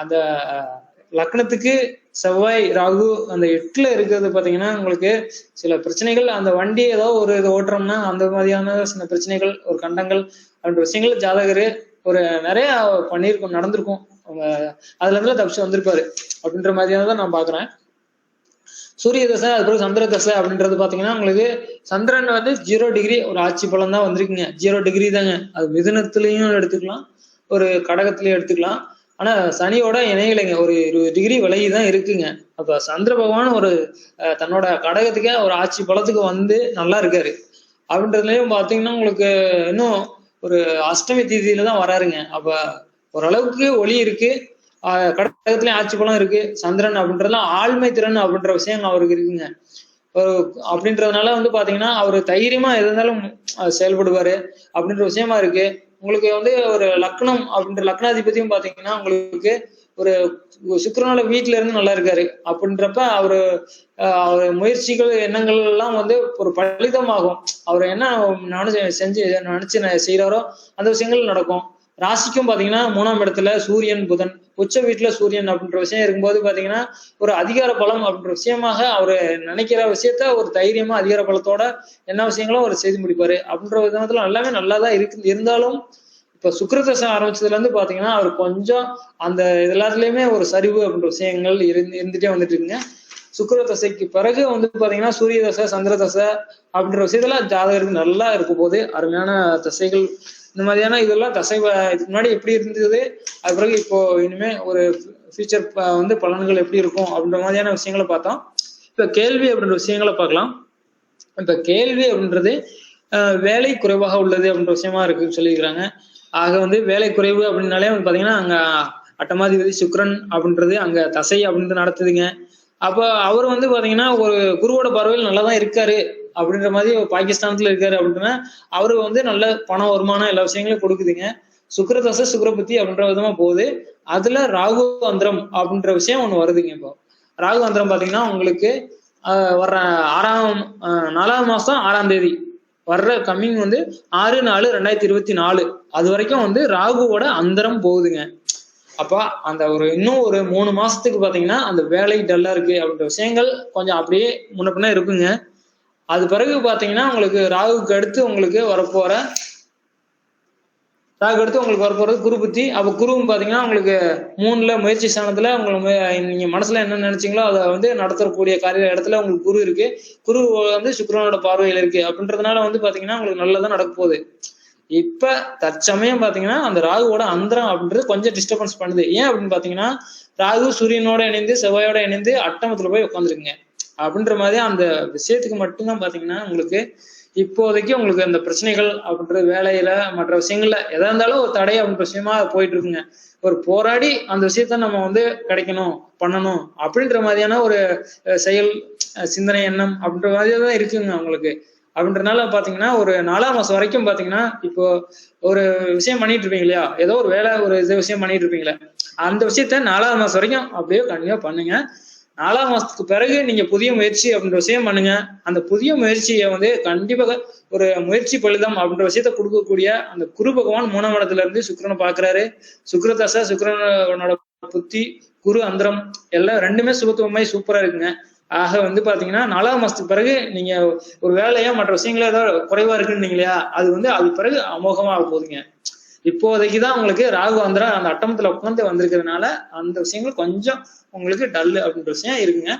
அந்த லக்னத்துக்கு செவ்வாய் ராகு அந்த 8ல இருக்கிறது பாத்தீங்கன்னா உங்களுக்கு சில பிரச்சனைகள், அந்த வண்டி ஏதோ ஒரு இது ஓட்டுறோம்னா அந்த மாதிரியான சில பிரச்சனைகள், ஒரு கண்டங்கள் அப்படின்ற விஷயங்கள் ஜாதகரு ஒரு நிறைய பண்ணியிருக்கும், நடந்திருக்கும். அவங்க அதுல இருந்து தப்பிச்சு வந்திருப்பாரு அப்படின்ற மாதிரியானதான் நான் பாக்குறேன். சூரிய தசை அது பிறகு சந்திர தசை அப்படின்றது பாத்தீங்கன்னா உங்களுக்கு சந்திரன் வந்து 0 டிகிரி ஒரு ஆட்சி பலம் தான் வந்திருக்குங்க. 0 டிகிரி தாங்க. அது மிதுனத்திலையும் எடுத்துக்கலாம், ஒரு கடகத்திலயும் எடுத்துக்கலாம். ஆனா சனியோட இணையிலைங்க, ஒரு 20 டிகிரி விலகிதான் இருக்குங்க. அப்ப சந்திர பகவான் ஒரு தன்னோட கடகத்துக்கே ஒரு ஆட்சி பலத்துக்கு வந்து நல்லா இருக்காரு. அப்படின்றதுலயும் பாத்தீங்கன்னா உங்களுக்கு இன்னும் ஒரு அஷ்டமி தீதியில தான் வராருங்க. அப்ப ஓரளவுக்கு ஒளி இருக்கு, கடகத்திலயும் ஆட்சி பலம் இருக்கு. சந்திரன் அப்படின்றதுலாம் ஆழ்மை திறன் அப்படின்ற விஷயம் அவருக்கு இருக்குங்க. அப்படின்றதுனால வந்து பாத்தீங்கன்னா அவரு தைரியமா எது இருந்தாலும் செயல்படுவாரு அப்படின்ற விஷயமா இருக்கு. உங்களுக்கு வந்து ஒரு லக்னம் அப்படின்ற லக்னாதிபதியும் பாத்தீங்கன்னா உங்களுக்கு ஒரு சுக்கிரனோட வீட்டுல இருந்து நல்லா இருக்காரு. அப்படின்றப்ப அவரு முயற்சிகள் எண்ணங்கள் எல்லாம் வந்து ஒரு பலிதமாகும். அவர் என்ன நினைச்சு செய்யறாரோ அந்த விஷயங்கள் நடக்கும். ராசிக்கும் பாத்தீங்கன்னா 3ஆம் இடத்துல சூரியன் புதன் உச்ச வீட்டுல சூரியன் அப்படின்ற விஷயம் இருக்கும்போது பாத்தீங்கன்னா ஒரு அதிகார பலம் அப்படின்ற விஷயமாக அவரு நினைக்கிற விஷயத்த ஒரு தைரியமா அதிகார பலத்தோட என்ன விஷயங்களும் அவர் செய்து முடிப்பாரு அப்படின்ற விதத்துல எல்லாமே நல்லாதான் இருந்தாலும் இப்ப சுக்கிரதசை ஆரம்பிச்சதுல இருந்து பாத்தீங்கன்னா அவர் கொஞ்சம் அந்த எல்லாத்துலயுமே ஒரு சரிவு அப்படின்ற விஷயங்கள் இருந்துட்டே வந்துட்டு இருக்குங்க. சுக்கிர தசைக்கு பிறகு வந்து பாத்தீங்கன்னா சூரிய தசை சந்திர தசை அப்படின்ற விஷயத்துல ஜாதகருக்கு நல்லா இருக்கும் போது அருமையான தசைகள் இந்த மாதிரியான இதெல்லாம் தசை இதுக்கு முன்னாடி எப்படி இருந்தது, அது பிறகு இப்போ இனிமே ஒரு ஃபியூச்சர் வந்து பலன்கள் எப்படி இருக்கும் அப்படின்ற மாதிரியான விஷயங்களை பார்த்தோம். இப்ப கேள்வி அப்படின்ற விஷயங்களை பார்க்கலாம். இப்ப கேள்வி அப்படின்றது வேலை குறைவாக உள்ளது அப்படின்ற விஷயமா இருக்குன்னு சொல்லியிருக்கிறாங்க. ஆக வந்து வேலை குறைவு அப்படின்னாலே வந்து பாத்தீங்கன்னா அங்க அட்டமாதிபதி சுக்கிரன் அப்படின்றது அங்க தசை அப்படின்றது நடத்துதுங்க. அப்ப அவர் வந்து பாத்தீங்கன்னா ஒரு குருவோட பார்வையில் நல்லாதான் இருக்காரு அப்படின்ற மாதிரி பாகிஸ்தானத்துல இருக்காரு அப்படின்னா அவரு வந்து நல்ல பண வருமானம் எல்லா விஷயங்களும் கொடுக்குதுங்க. சுக்கிரதசை சுக்கிரபுத்தி அப்படின்ற விதமா போகுது. அதுல ராகு அந்தரம் அப்படின்ற விஷயம் ஒண்ணு வருதுங்க. இப்போ ராகு அந்தரம் பாத்தீங்கன்னா உங்களுக்கு வர்ற 4ஆம் மாசம் 6ஆம் தேதி வர்ற கம்மிங் வந்து 6/4/2024 அது வரைக்கும் வந்து ராகுவோட அந்தரம் போகுதுங்க. அப்ப அந்த ஒரு இன்னும் ஒரு 3 மாசத்துக்கு பாத்தீங்கன்னா அந்த வேலை டல்லா இருக்கு அப்படின்ற விஷயங்கள் கொஞ்சம் அப்படியே முன்ன பின்ன இருக்குங்க. அது பிறகு பாத்தீங்கன்னா உங்களுக்கு ராகுக்கு அடுத்து உங்களுக்கு வரப்போறது குரு புத்தி. அப்ப குருவும் பாத்தீங்கன்னா உங்களுக்கு 3ல முயற்சி ஸ்தானத்துல உங்களுக்கு நீங்க மனசுல என்ன நினைச்சீங்களோ அதை வந்து நடத்தக்கூடிய காரிய இடத்துல உங்களுக்கு குரு இருக்கு. குரு வந்து சுக்கிரனோட பார்வையில இருக்கு அப்படின்றதுனால வந்து பாத்தீங்கன்னா உங்களுக்கு நல்லதான் நடக்க போகுது. இப்ப தற்சமயம் பாத்தீங்கன்னா அந்த ராகுவோட அந்தரம் அப்படின்றது கொஞ்சம் டிஸ்டர்பன்ஸ் பண்ணுது. ஏன் அப்படின்னு பாத்தீங்கன்னா ராகு சூரியனோட இணைந்து செவ்வாயோட இணைந்து அட்டமத்துல போய் உட்காந்துருக்குங்க. அப்படின்ற மாதிரி அந்த விஷயத்துக்கு மட்டும்தான் பாத்தீங்கன்னா உங்களுக்கு இப்போதைக்கு உங்களுக்கு அந்த பிரச்சனைகள் அப்படின்றது வேலையில மற்ற விஷயங்கள்ல எதா இருந்தாலும் ஒரு தடை அப்படின்ற விஷயமா போயிட்டு இருக்குங்க. ஒரு போராடி அந்த விஷயத்த நம்ம வந்து கிடைக்கணும் பண்ணணும் அப்படின்ற மாதிரியான ஒரு செயல் சிந்தனை எண்ணம் அப்படின்ற மாதிரி தான் இருக்குங்க அவங்களுக்கு. அப்படின்றனால பாத்தீங்கன்னா ஒரு 4ஆம் மாசம் வரைக்கும் பாத்தீங்கன்னா இப்போ ஒரு விஷயம் பண்ணிட்டு இருப்பீங்க இல்லையா, ஏதோ ஒரு வேலை ஒரு விஷயம் பண்ணிட்டு இருப்பீங்களே அந்த விஷயத்த 4ஆம் மாசம் வரைக்கும் அப்படியே கண்டிப்பா பண்ணுங்க. 4ஆம் மாசத்துக்கு பிறகு நீங்க புதிய முயற்சி அப்படின்ற விஷயம் பண்ணுங்க. அந்த புதிய முயற்சியை வந்து கண்டிப்பாக ஒரு முயற்சி பலிதம் அப்படின்ற விஷயத்த கொடுக்கக்கூடிய அந்த குரு பகவான் 3ஆம் இடத்துல இருந்து சுக்கிரனை பாக்குறாரு. சுக்கிரதசை சுக்கிரனோட புத்தி குரு அந்தரம் எல்லாம் ரெண்டுமே சுபத்துவமாய் சூப்பரா இருக்குங்க. ஆக வந்து பாத்தீங்கன்னா 4ஆம் மாசத்துக்கு பிறகு நீங்க ஒரு வேலையா மற்ற விஷயங்கள ஏதாவது குறைவா இருக்குன்னு இல்லையா அது வந்து அது பிறகு அமோகமா போகுதுங்க. இப்போதைக்குதான் உங்களுக்கு ராகு அந்தரம் அந்த அட்டமத்துல உட்காந்து வந்திருக்கிறதுனால அந்த விஷயங்கள் கொஞ்சம் உங்களுக்கு டல்லு அப்படின்ற விஷயம் இருக்குங்க.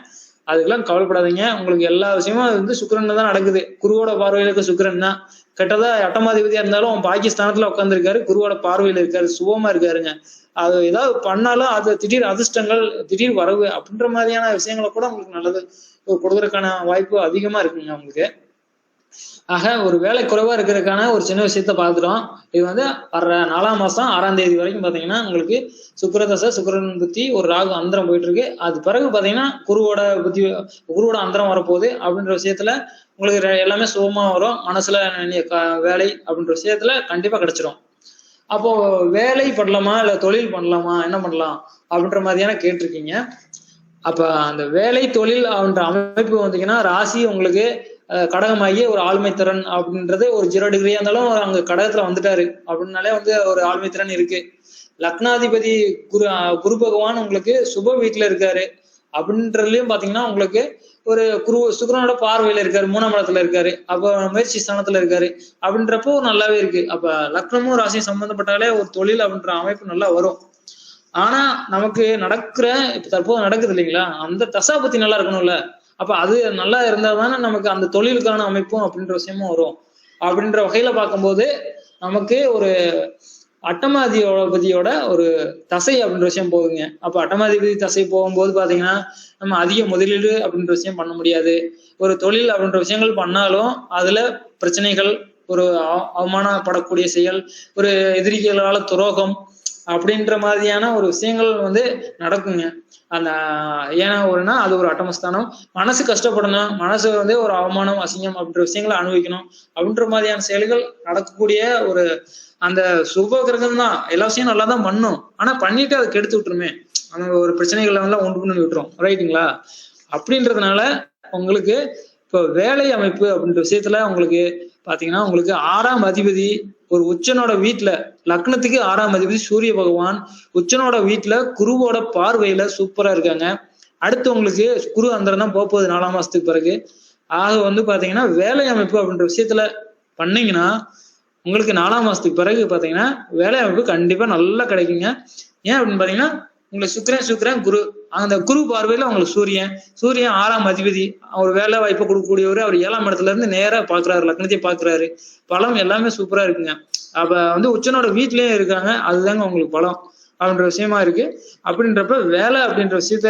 அதுக்கெல்லாம் கவலைப்படாதீங்க. உங்களுக்கு எல்லா விஷயமும் அது வந்து சுக்கிரன் தான் நடக்குது. குருவோட பார்வையில இருக்க சுக்கிரன் தான். கெட்டதா அட்டமாதிபதியா இருந்தாலும் பாகிஸ்தானத்துல உட்காந்துருக்காரு, குருவோட பார்வையில இருக்காரு, சுபமா இருக்காருங்க. அது ஏதாவது பண்ணாலும் அது திடீர் அதிர்ஷ்டங்கள் திடீர் வரவு அப்படின்ற மாதிரியான விஷயங்களை கூட உங்களுக்கு நல்லது கொடுக்கறதுக்கான வாய்ப்பு அதிகமா இருக்குங்க உங்களுக்கு. ஆக ஒரு வேலை குறைவா இருக்கிறதுக்கான ஒரு சின்ன விஷயத்த பார்த்துட்டோம். இது வந்து வர்ற 4ஆம் மாசம் 6ஆம் தேதி வரைக்கும் பாத்தீங்கன்னா உங்களுக்கு சுக்கிரதசை சுக்கிரன் புத்தி ஒரு ராகு அந்தரம் போயிட்டு இருக்கு. அது பிறகு பாத்தீங்கன்னா குருவோட அந்தரம் வரப்போகுது அப்படின்ற விஷயத்துல உங்களுக்கு எல்லாமே சுகமா வரும். மனசுல வேலை அப்படின்ற விஷயத்துல கண்டிப்பா கிடைச்சிரும். அப்போ வேலை பண்ணலாமா இல்ல தொழில் பண்ணலாமா என்ன பண்ணலாம் அப்படின்ற மாதிரியான கேட்டிருக்கீங்க. அப்ப அந்த வேலை தொழில் அப்படின்ற அமைப்பு வந்தீங்கன்னா ராசி உங்களுக்கு கடகமாகி ஒரு ஆளுமை திறன் அப்படின்றது ஒரு 0 டிகிரியா இருந்தாலும் அங்க கடகத்துல வந்துட்டாரு அப்படின்னாலே வந்து ஒரு ஆளுமை திறன் இருக்கு. லக்னாதிபதி குரு பகவான் உங்களுக்கு சுப வீட்டுல இருக்காரு அப்படின்றதுலயும் பாத்தீங்கன்னா உங்களுக்கு ஒரு சுக்கிரனோட பார்வையில இருக்காரு, 3ஆம் இடத்துல இருக்காரு, அப்ப முயற்சி ஸ்தானத்துல இருக்காரு அப்படின்றப்போ நல்லாவே இருக்கு. அப்ப லக்னமும் ராசியும் சம்பந்தப்பட்டாலே ஒரு தொழில் அப்படின்ற அமைப்பு நல்லா வரும். ஆனா நமக்கு நடக்கிற இப்ப தற்போது நடக்குது இல்லைங்களா அந்த தசா பத்தி நல்லா இருக்கணும்ல. அப்ப அது நல்லா இருந்தா தானே நமக்கு அந்த தொழிலுக்கான அமைப்பும் அப்படின்ற விஷயமும் வரும். அப்படின்ற வகையில பார்க்கும்போது நமக்கு ஒரு அட்டமாதிபதியோட ஒரு தசை அப்படின்ற விஷயம் போகுதுங்க. அப்ப அட்டமாதிபதி தசை போகும்போது பாத்தீங்கன்னா நம்ம அதிக முதலீடு அப்படின்ற விஷயம் பண்ண முடியாது. ஒரு தொழில் அப்படின்ற விஷயங்கள் பண்ணாலும் அதுல பிரச்சனைகள், ஒரு அவமானப்படக்கூடிய செயல், ஒரு எதிரிகளால துரோகம் அப்படின்ற மாதிரியான ஒரு விஷயங்கள் வந்து நடக்குங்க. அந்த ஏன்னா ஒருனா அது ஒரு அட்டமஸ்தானம். மனசு கஷ்டப்படணும், மனசு வந்து ஒரு அவமானம் அசிங்கம் அப்படின்ற விஷயங்களை அனுபவிக்கணும் அப்படின்ற மாதிரியான செயல்கள் நடக்கக்கூடிய ஒரு அந்த சுப கிரகம் தான். எல்லா விஷயம் நல்லா தான் பண்ணும், ஆனா பண்ணிட்டு அதை கெடுத்து விட்டுருமே, அந்த ஒரு பிரச்சனைகளை எல்லாம் உண்டு பண்ணி விட்டுரும். ரைட்டுங்களா? அப்படின்றதுனால உங்களுக்கு இப்போ வேலை அமைப்பு அப்படின்ற விஷயத்துல உங்களுக்கு பாத்தீங்கன்னா உங்களுக்கு 6ஆம் அதிபதி ஒரு உச்சனோட வீட்டுல லக்னத்துக்கு 6ஆம் அதிபதி சூரிய பகவான் உச்சனோட வீட்டுல குருவோட பார்வையில சூப்பரா இருக்காங்க. அடுத்து உங்களுக்கு குரு அந்தரம் தான் போகுது 4 மாசத்துக்கு பிறகு. ஆக வந்து பாத்தீங்கன்னா வேலை அமைப்பு அப்படின்ற விஷயத்துல பண்ணீங்கன்னா உங்களுக்கு 4ஆம் மாசத்துக்கு பிறகு பாத்தீங்கன்னா வேலை அமைப்பு கண்டிப்பா நல்லா கிடைக்குங்க. ஏன் அப்படின்னு பாத்தீங்கன்னா உங்களுக்கு சுக்கிரன் குரு, அந்த குரு பார்வையில உங்களுக்கு சூரியன் 6ஆம் அதிபதி, அவர் வேலை வாய்ப்பை கொடுக்கக்கூடியவர். அவர் 7ஆம் இடத்துல இருந்து நேரா பாக்குறாரு, லக்னத்தையும் பாக்குறாரு. பலம் எல்லாமே சூப்பரா இருக்குங்க. அப்ப வந்து உச்சனோட வீட்லயும் இருக்காங்க, அதுதாங்க உங்களுக்கு பலம் அப்படின்ற விஷயமா இருக்கு. அப்படின்றப்ப வேலை அப்படின்ற விஷயத்த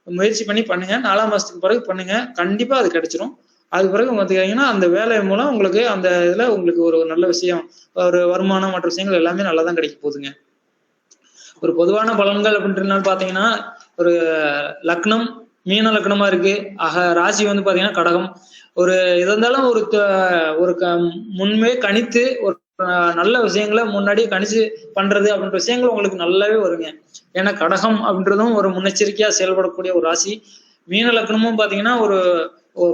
முயற்சி பண்ணி பண்ணுங்க. 4ஆம் மாசத்துக்கு பிறகு பண்ணுங்க, கண்டிப்பா அது கிடைச்சிரும். அது பிறகு பாத்தீங்கன்னா அந்த வேலை மூலம் உங்களுக்கு அந்த இதுல உங்களுக்கு ஒரு நல்ல விஷயம், ஒரு வருமானம் மற்ற விஷயங்கள் எல்லாமே நல்லா தான் கிடைக்க போகுதுங்க. ஒரு பொதுவான பலன்கள் அப்படின்றனால பாத்தீங்கன்னா ஒரு லக்னம் மீன லக்னமா இருக்கு. ஆக ராசி வந்து பாத்தீங்கன்னா கடகம். ஒரு இது இருந்தாலும் ஒரு முன்பே கணித்து ஒரு நல்ல விஷயங்களை முன்னாடியே கணிச்சு பண்றது அப்படின்ற விஷயங்கள் உங்களுக்கு நல்லாவே வருங்க. ஏன்னா கடகம் அப்படின்றதும் ஒரு முன்னெச்சரிக்கையா செயல்படக்கூடிய ஒரு ராசி. மீன லக்னமும் பாத்தீங்கன்னா ஒரு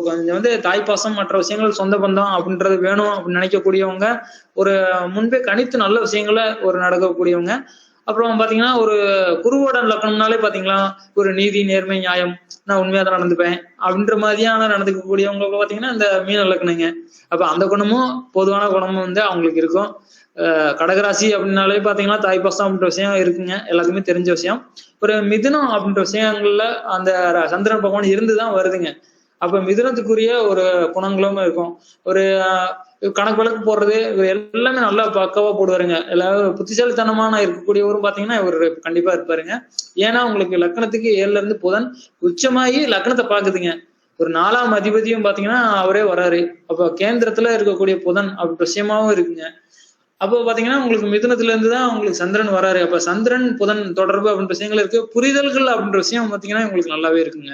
கொஞ்சம் வந்து தாய்ப்பாசம் மற்ற விஷயங்கள் சொந்த பந்தம் அப்படின்றது வேணும் அப்படின்னு நினைக்கக்கூடியவங்க, ஒரு முன்பே கணித்து நல்ல விஷயங்களை ஒரு நடக்கக்கூடியவங்க. அப்புறம் பாத்தீங்கன்னா ஒரு குருவோட லக்னம்னாலே பாத்தீங்களா ஒரு நீதி நேர்மை நியாயம், நான் உண்மையா தான் நடந்துப்பேன் அப்படின்ற மாதிரியான நடந்துக்கக்கூடியவங்களுக்கு பாத்தீங்கன்னா இந்த மீன லக்னங்க. அப்ப அந்த குணமும் பொதுவான குணமும் வந்து அவங்களுக்கு இருக்கும். கடகராசி அப்படின்னாலே பாத்தீங்கன்னா தாய்ப்பாசம் அப்படின்ற விஷயம் இருக்குங்க, எல்லாத்துக்குமே தெரிஞ்ச விஷயம். ஒரு மிதுனம் அப்படின்ற விஷயங்கள்ல அந்த சந்திரன் பகவான் இருந்துதான் வருதுங்க. அப்ப மிதுனத்துக்குரிய ஒரு குணங்களும் இருக்கும். ஒரு கணக்கு வழக்கு போடுறது இவர் எல்லாமே நல்லா பக்காவா போடுவாருங்க. எல்லாரும் புத்திசாலித்தனமான இருக்கக்கூடியவரும் பாத்தீங்கன்னா இவர் கண்டிப்பா இருப்பாருங்க. ஏன்னா உங்களுக்கு லக்னத்துக்கு 7ல இருந்து புதன் உச்சமாகி லக்னத்தை பாக்குதுங்க. ஒரு 4ஆம் அதிபதியும் பாத்தீங்கன்னா அவரே வராரு. அப்ப கேந்திரத்துல இருக்கக்கூடிய புதன் அப்படி விஷயமாவும் இருக்குங்க. அப்போ பாத்தீங்கன்னா உங்களுக்கு மிதுனத்துல இருந்துதான் உங்களுக்கு சந்திரன் வராரு. அப்ப சந்திரன் புதன் தொடர்பு அப்படின்ற விஷயங்கள் இருக்கு. புரிதல்கள் அப்படின்ற விஷயம் பாத்தீங்கன்னா உங்களுக்கு நல்லாவே இருக்குங்க.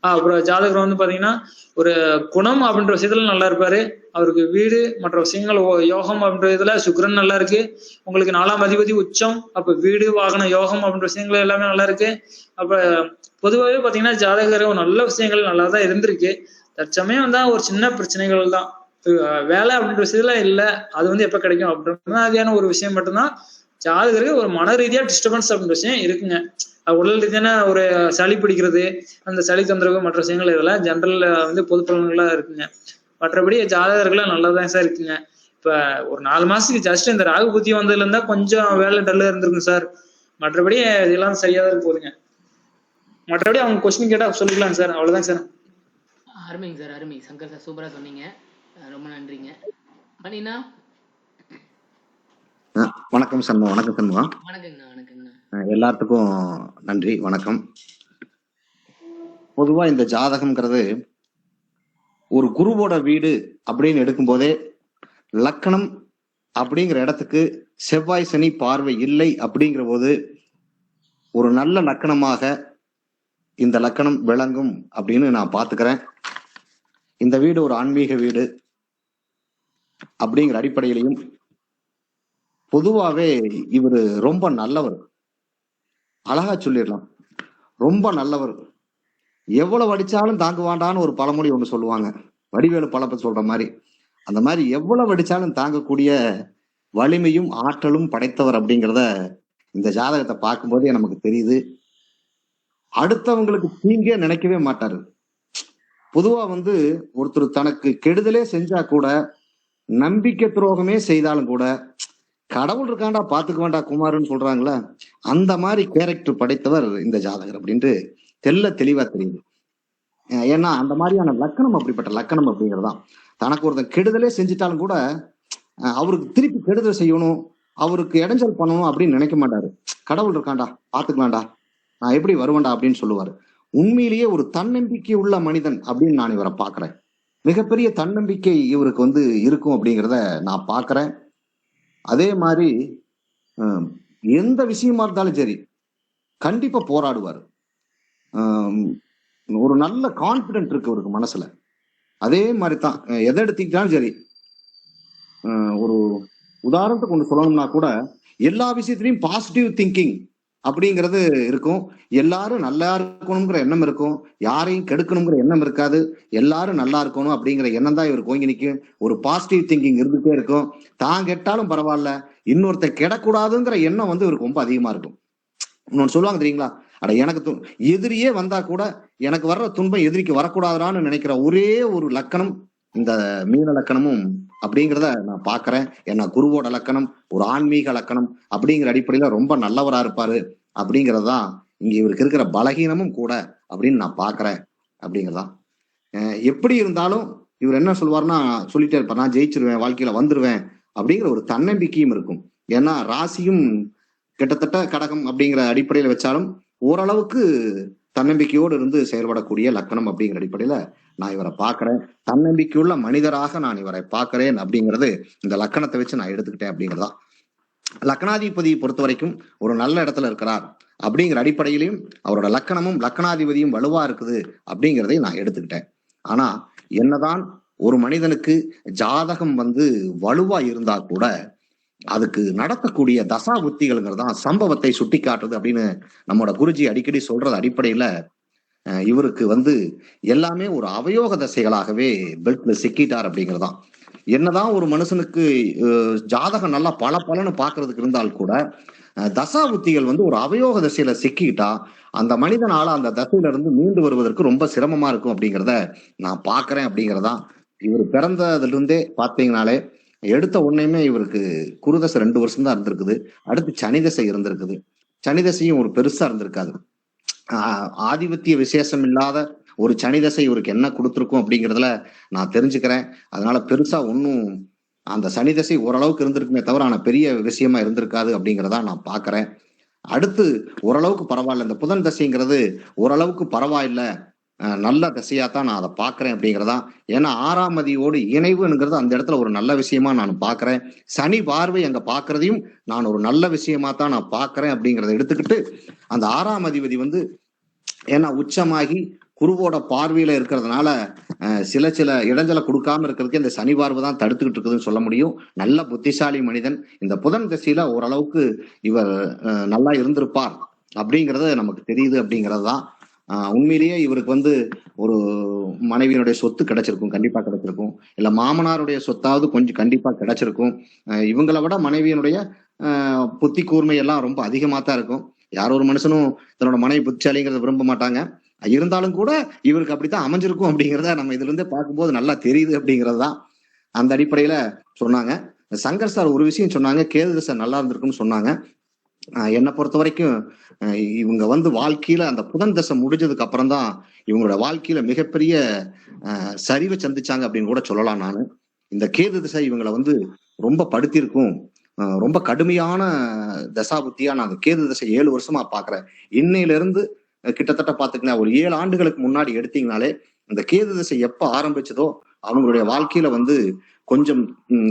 அப்புறம் ஜாதகர் வந்து பாத்தீங்கன்னா ஒரு குணம் அப்படின்ற விஷயத்துல நல்லா இருப்பாரு. அவருக்கு வீடு மற்ற விஷயங்கள் யோகம் அப்படின்ற இதுல சுக்கிரன் நல்லா இருக்கு. உங்களுக்கு 4ஆம் அதிபதி உச்சம், அப்ப வீடு வாகன யோகம் அப்படின்ற விஷயங்கள் எல்லாமே நல்லா இருக்கு. அப்ப பொதுவாகவே பாத்தீங்கன்னா ஜாதகர் நல்ல விஷயங்கள் நல்லா தான் இருந்திருக்கு. தற்சமயம் தான் ஒரு சின்ன பிரச்சனைகள் தான். வேலை அப்படின்ற விஷயத்துல இல்ல, அது வந்து எப்ப கிடைக்கும் அப்படின்ற மாதிரியான ஒரு விஷயம் மட்டும்தான் ஜாதகருக்கு ஒரு மன ரீதியா டிஸ்டர்பன்ஸ் அப்படின்ற விஷயம் இருக்குங்க. உடல் ரீதியான ஒரு சளி பிடிக்கிறது, அந்த சளி தொந்தரவு மற்ற விஷயங்கள் இதெல்லாம் ஜென்ரல்ல வந்து பொது பலன்களா இருக்குங்க. மற்றபடி ஜாதகர்கள்லாம் நல்லாதான் சார் இருக்குங்க. இப்ப ஒரு 4 மாசத்துக்கு ஜஸ்ட் இந்த ராகு புத்தி வந்ததுல இருந்தா கொஞ்சம் வேலை டல்லா இருந்திருக்கும் சார். மற்றபடி இதெல்லாம் சரியா தான் போகுதுங்க. மற்றபடி அவங்க கொஸ்டின் கேட்டா சொல்லிக்கலாம் சார், அவ்வளவுதான் சார். அருமைங்க சார், அருமை சங்கர் சார், சூப்பரா சொன்னீங்க, ரொம்ப நன்றிங்க. மணினா வணக்கம் சண்முகம். வணக்கம் சண்முகம். வணக்கங்கண்ணா. வணக்கங்கண்ணா. எல்லாத்துக்கும் நன்றி, வணக்கம். பொதுவா இந்த ஜாதகம்ங்கிறது ஒரு குருவோட வீடு அப்படின்னு எடுக்கும் போதே லக்கணம் அப்படிங்கிற இடத்துக்கு செவ்வாய் சனி பார்வை இல்லை அப்படிங்கிற போது ஒரு நல்ல லக்கணமாக இந்த லக்கணம் விளங்கும் அப்படின்னு நான் பாத்துக்கிறேன். இந்த வீடு ஒரு ஆன்மீக வீடு அப்படிங்கிற அடிப்படையிலையும் பொதுவாவே இவரு ரொம்ப நல்லவர், அழகா சொல்லிடலாம், ரொம்ப நல்லவர். எவ்வளவு அடிச்சாலும் தாங்குவாண்டான்னு ஒரு பழமொழி ஒண்ணு சொல்லுவாங்க, வடிவேலு பழப்ப சொல்ற மாதிரி. அந்த மாதிரி எவ்வளவு அடிச்சாலும் தாங்கக்கூடிய வலிமையும் ஆற்றலும் படைத்தவர் அப்படிங்கிறத இந்த ஜாதகத்தை பார்க்கும்போதே நமக்கு தெரியுது. அடுத்தவங்களுக்கு தீங்கே நினைக்கவே மாட்டாரு. பொதுவா வந்து ஒருத்தர் தனக்கு கெடுதலே செஞ்சா கூட, நம்பிக்கை துரோகமே செய்தாலும் கூட, கடவுள் இருக்காண்டா பாத்துக்க வேண்டா குமாருன்னு சொல்றாங்களா, அந்த மாதிரி கேரக்டர் படைத்தவர் இந்த ஜாதகர் அப்படின்ட்டு தெல்ல தெளிவா தெரியுது. ஏன்னா அந்த மாதிரியான லக்கணம், அப்படிப்பட்ட லக்கணம் அப்படிங்கிறதான். தனக்கு ஒருத்தன் கெடுதலே செஞ்சிட்டாலும் கூட அவருக்கு திருப்பி கெடுதல் செய்யணும், அவருக்கு இடைஞ்சல் பண்ணணும் அப்படின்னு நினைக்க மாட்டாரு. கடவுள் இருக்காண்டா பாத்துக்கலாம்டா, நான் எப்படி வருவேன்டா அப்படின்னு சொல்லுவாரு. உண்மையிலேயே ஒரு தன்னம்பிக்கை உள்ள மனிதன் அப்படின்னு நான் இவரை பாக்குறேன். மிகப்பெரிய தன்னம்பிக்கை இவருக்கு வந்து இருக்கும் அப்படிங்கிறத நான் பாக்குறேன். அதே மாதிரி எந்த விஷயமா இருந்தாலும் சரி கண்டிப்பா போராடுவார். ஒரு நல்ல கான்பிடென்ட் இருக்கு அவருக்கு மனசுல. அதே மாதிரிதான் எதை எடுத்துக்கிட்டாலும் சரி, ஒரு உதாரணத்துக்கு ஒண்ணு சொல்லணும்னா கூட எல்லா விஷயத்திலையும் பாசிட்டிவ் திங்கிங் அப்படிங்கிறது இருக்கும். எல்லாரும் நல்லா இருக்கணுங்கிற எண்ணம் இருக்கும். யாரையும் கெடுக்கணுங்கிற எண்ணம் இருக்காது. எல்லாரும் நல்லா இருக்கணும் அப்படிங்கிற எண்ணம் தான் இவர் ஓங்கி நிற்கும். ஒரு பாசிட்டிவ் திங்கிங் இருந்துட்டே இருக்கும். தான் கெட்டாலும் பரவாயில்ல, இன்னொருத்தர் கெடக்கூடாதுங்கிற எண்ணம் வந்து இவருக்கு ரொம்ப அதிகமா இருக்கும். இன்னொன்னு சொல்லுவாங்க தெரியுங்களா, அட எனக்கு எதிரியே வந்தா கூட எனக்கு வர்ற துன்பம் எதிரிக்கு வரக்கூடாதான்னு நினைக்கிற ஒரே ஒரு லக்கணம் இந்த மீன லக்கணமும் அப்படிங்கிறத நான் பாக்குறேன். ஏன்னா குருவோட லக்கணம் ஒரு ஆன்மீக லக்கணம் அப்படிங்கிற அடிப்படையில ரொம்ப நல்லவரா இருப்பாரு அப்படிங்கறதுதான் இங்க இவருக்கு இருக்கிற பலகீனமும் கூட அப்படின்னு நான் பாக்குறேன் அப்படிங்கிறதான். எப்படி இருந்தாலும் இவர் என்ன சொல்லுவாருன்னா சொல்லிட்டே இருப்பார், நான் ஜெயிச்சிருவேன், வாழ்க்கையில வந்துருவேன் அப்படிங்கிற ஒரு தன்னம்பிக்கையும் இருக்கும். ஏன்னா ராசியும் கிட்டத்தட்ட கடகம் அப்படிங்கிற அடிப்படையில வச்சாலும் ஓரளவுக்கு தன்னம்பிக்கையோடு இருந்து செயல்படக்கூடிய லக்கணம் அப்படிங்கிற அடிப்படையில நான் இவரை பார்க்கிறேன். தன்னம்பிக்கையுள்ள மனிதராக நான் இவரை பார்க்கிறேன் அப்படிங்கிறது இந்த லக்கணத்தை வச்சு நான் எடுத்துக்கிட்டேன் அப்படிங்கிறதா. லக்னாதிபதியை பொறுத்த வரைக்கும் ஒரு நல்ல இடத்துல இருக்கிறார் அப்படிங்கிற அடிப்படையிலையும் அவரோட லக்கணமும் லக்னாதிபதியும் வலுவா இருக்குது அப்படிங்கிறதையும் நான் எடுத்துக்கிட்டேன். ஆனா என்னதான் ஒரு மனிதனுக்கு ஜாதகம் வந்து வலுவா இருந்தா கூட அதுக்கு நடக்கக்கூடிய தசா புத்திகள்ங்கிறது தான் சம்பவத்தை சுட்டி காட்டுது அப்படின்னு நம்மளோட குருஜி அடிக்கடி சொல்றது அடிப்படையில இவருக்கு வந்து எல்லாமே ஒரு அவயோக தசைகளாகவே பெல்ட்ல சிக்கிட்டார் அப்படிங்கிறதான். என்னதான் ஒரு மனுஷனுக்கு ஜாதகம் நல்லா பல பலன்னு பாக்குறதுக்கு இருந்தால் கூட தசா புத்திகள் வந்து ஒரு அவயோக தசையில சிக்கிட்டா அந்த மனிதனால அந்த தசையில இருந்து மீண்டு வருவதற்கு ரொம்ப சிரமமா இருக்கும் அப்படிங்கிறத நான் பாக்குறேன் அப்படிங்கிறதா. இவர் பிறந்ததுல இருந்தே பாத்தீங்கன்னாலே எடுத்த உடனேயுமே இவருக்கு குருதசை 2 வருஷம் தான் இருந்திருக்குது. அடுத்து சனிதசை இருந்திருக்குது. சனிதசையும் ஒரு பெருசா இருந்திருக்காது. ஆதிபத்திய விசேஷம் இல்லாத ஒரு சனிதசை இவருக்கு என்ன கொடுத்துருக்கும் அப்படிங்கிறதுல நான் தெரிஞ்சுக்கிறேன். அதனால பெருசா ஒன்னும் அந்த சனிதசை ஓரளவுக்கு இருந்திருக்குமே தவிர ஆனா பெரிய விஷயமா இருந்திருக்காது அப்படிங்கிறதா நான் பாக்குறேன். அடுத்து ஓரளவுக்கு பரவாயில்ல, இந்த புதன் தசைங்கிறது ஓரளவுக்கு பரவாயில்ல, நல்ல திசையாத்தான் நான் அதை பாக்குறேன் அப்படிங்கிறதா. ஏன்னா 6ஆம் அதியோடு இணைவுங்கிறது அந்த இடத்துல ஒரு நல்ல விஷயமா நான் பாக்குறேன். சனி பார்வை அங்க பாக்குறதையும் நான் ஒரு நல்ல விஷயமா தான் நான் பாக்குறேன் அப்படிங்கிறத எடுத்துக்கிட்டு அந்த 6ஆம் அதிபதி வந்து ஏன்னா உச்சமாகி குருவோட பார்வையில இருக்கிறதுனால சில இடைஞ்சலை கொடுக்காம இருக்கிறதுக்கு இந்த சனி பார்வை தான் தடுத்துக்கிட்டு இருக்குதுன்னு சொல்ல முடியும். நல்ல புத்திசாலி மனிதன். இந்த புதன் திசையில ஓரளவுக்கு இவர் நல்லா இருந்திருப்பார் அப்படிங்கிறது நமக்கு தெரியுது அப்படிங்கிறது தான். உண்மையிலேயே இவருக்கு வந்து ஒரு மனைவியினுடைய சொத்து கிடைச்சிருக்கும், கண்டிப்பா கிடைச்சிருக்கும். இல்ல மாமனாருடைய சொத்தாவது கொஞ்சம் கண்டிப்பா கிடைச்சிருக்கும். இவங்களை விட மனைவியினுடைய புத்தி கூர்மை எல்லாம் ரொம்ப அதிகமா தான் இருக்கும். யார் ஒரு மனுஷனும் தன்னோட மனைவி புத்திசாலிங்கிறத விரும்ப மாட்டாங்க. இருந்தாலும் கூட இவருக்கு அப்படித்தான் அமைஞ்சிருக்கும் அப்படிங்கிறத நம்ம இதுல இருந்தே பார்க்கும்போது நல்லா தெரியுது அப்படிங்கிறது தான். அந்த அடிப்படையில சொன்னாங்க. சங்கர் சார் ஒரு விஷயம் சொன்னாங்க, கேது தசை நல்லா இருந்திருக்குன்னு சொன்னாங்க. என்னை பொறுத்த வரைக்கும் இவங்க வந்து வாழ்க்கையில அந்த புதன் தசை முடிஞ்சதுக்கு அப்புறம் தான் இவங்களோட வாழ்க்கையில மிகப்பெரிய சரிவை சந்திச்சாங்க அப்படின்னு கூட சொல்லலாம். நானு இந்த கேது தசை இவங்களை வந்து ரொம்ப படுத்திருக்கும். ரொம்ப கடுமையான தசாபுத்தியா நான் அந்த கேது தசை 7 வருஷமா பாக்குறேன். இன்னையில இருந்து கிட்டத்தட்ட பாத்துக்கலாம் ஒரு 7 ஆண்டுகளுக்கு முன்னாடி எடுத்தீங்கனாலே இந்த கேது தசை எப்ப ஆரம்பிச்சதோ அவங்களுடைய வாழ்க்கையில வந்து கொஞ்சம்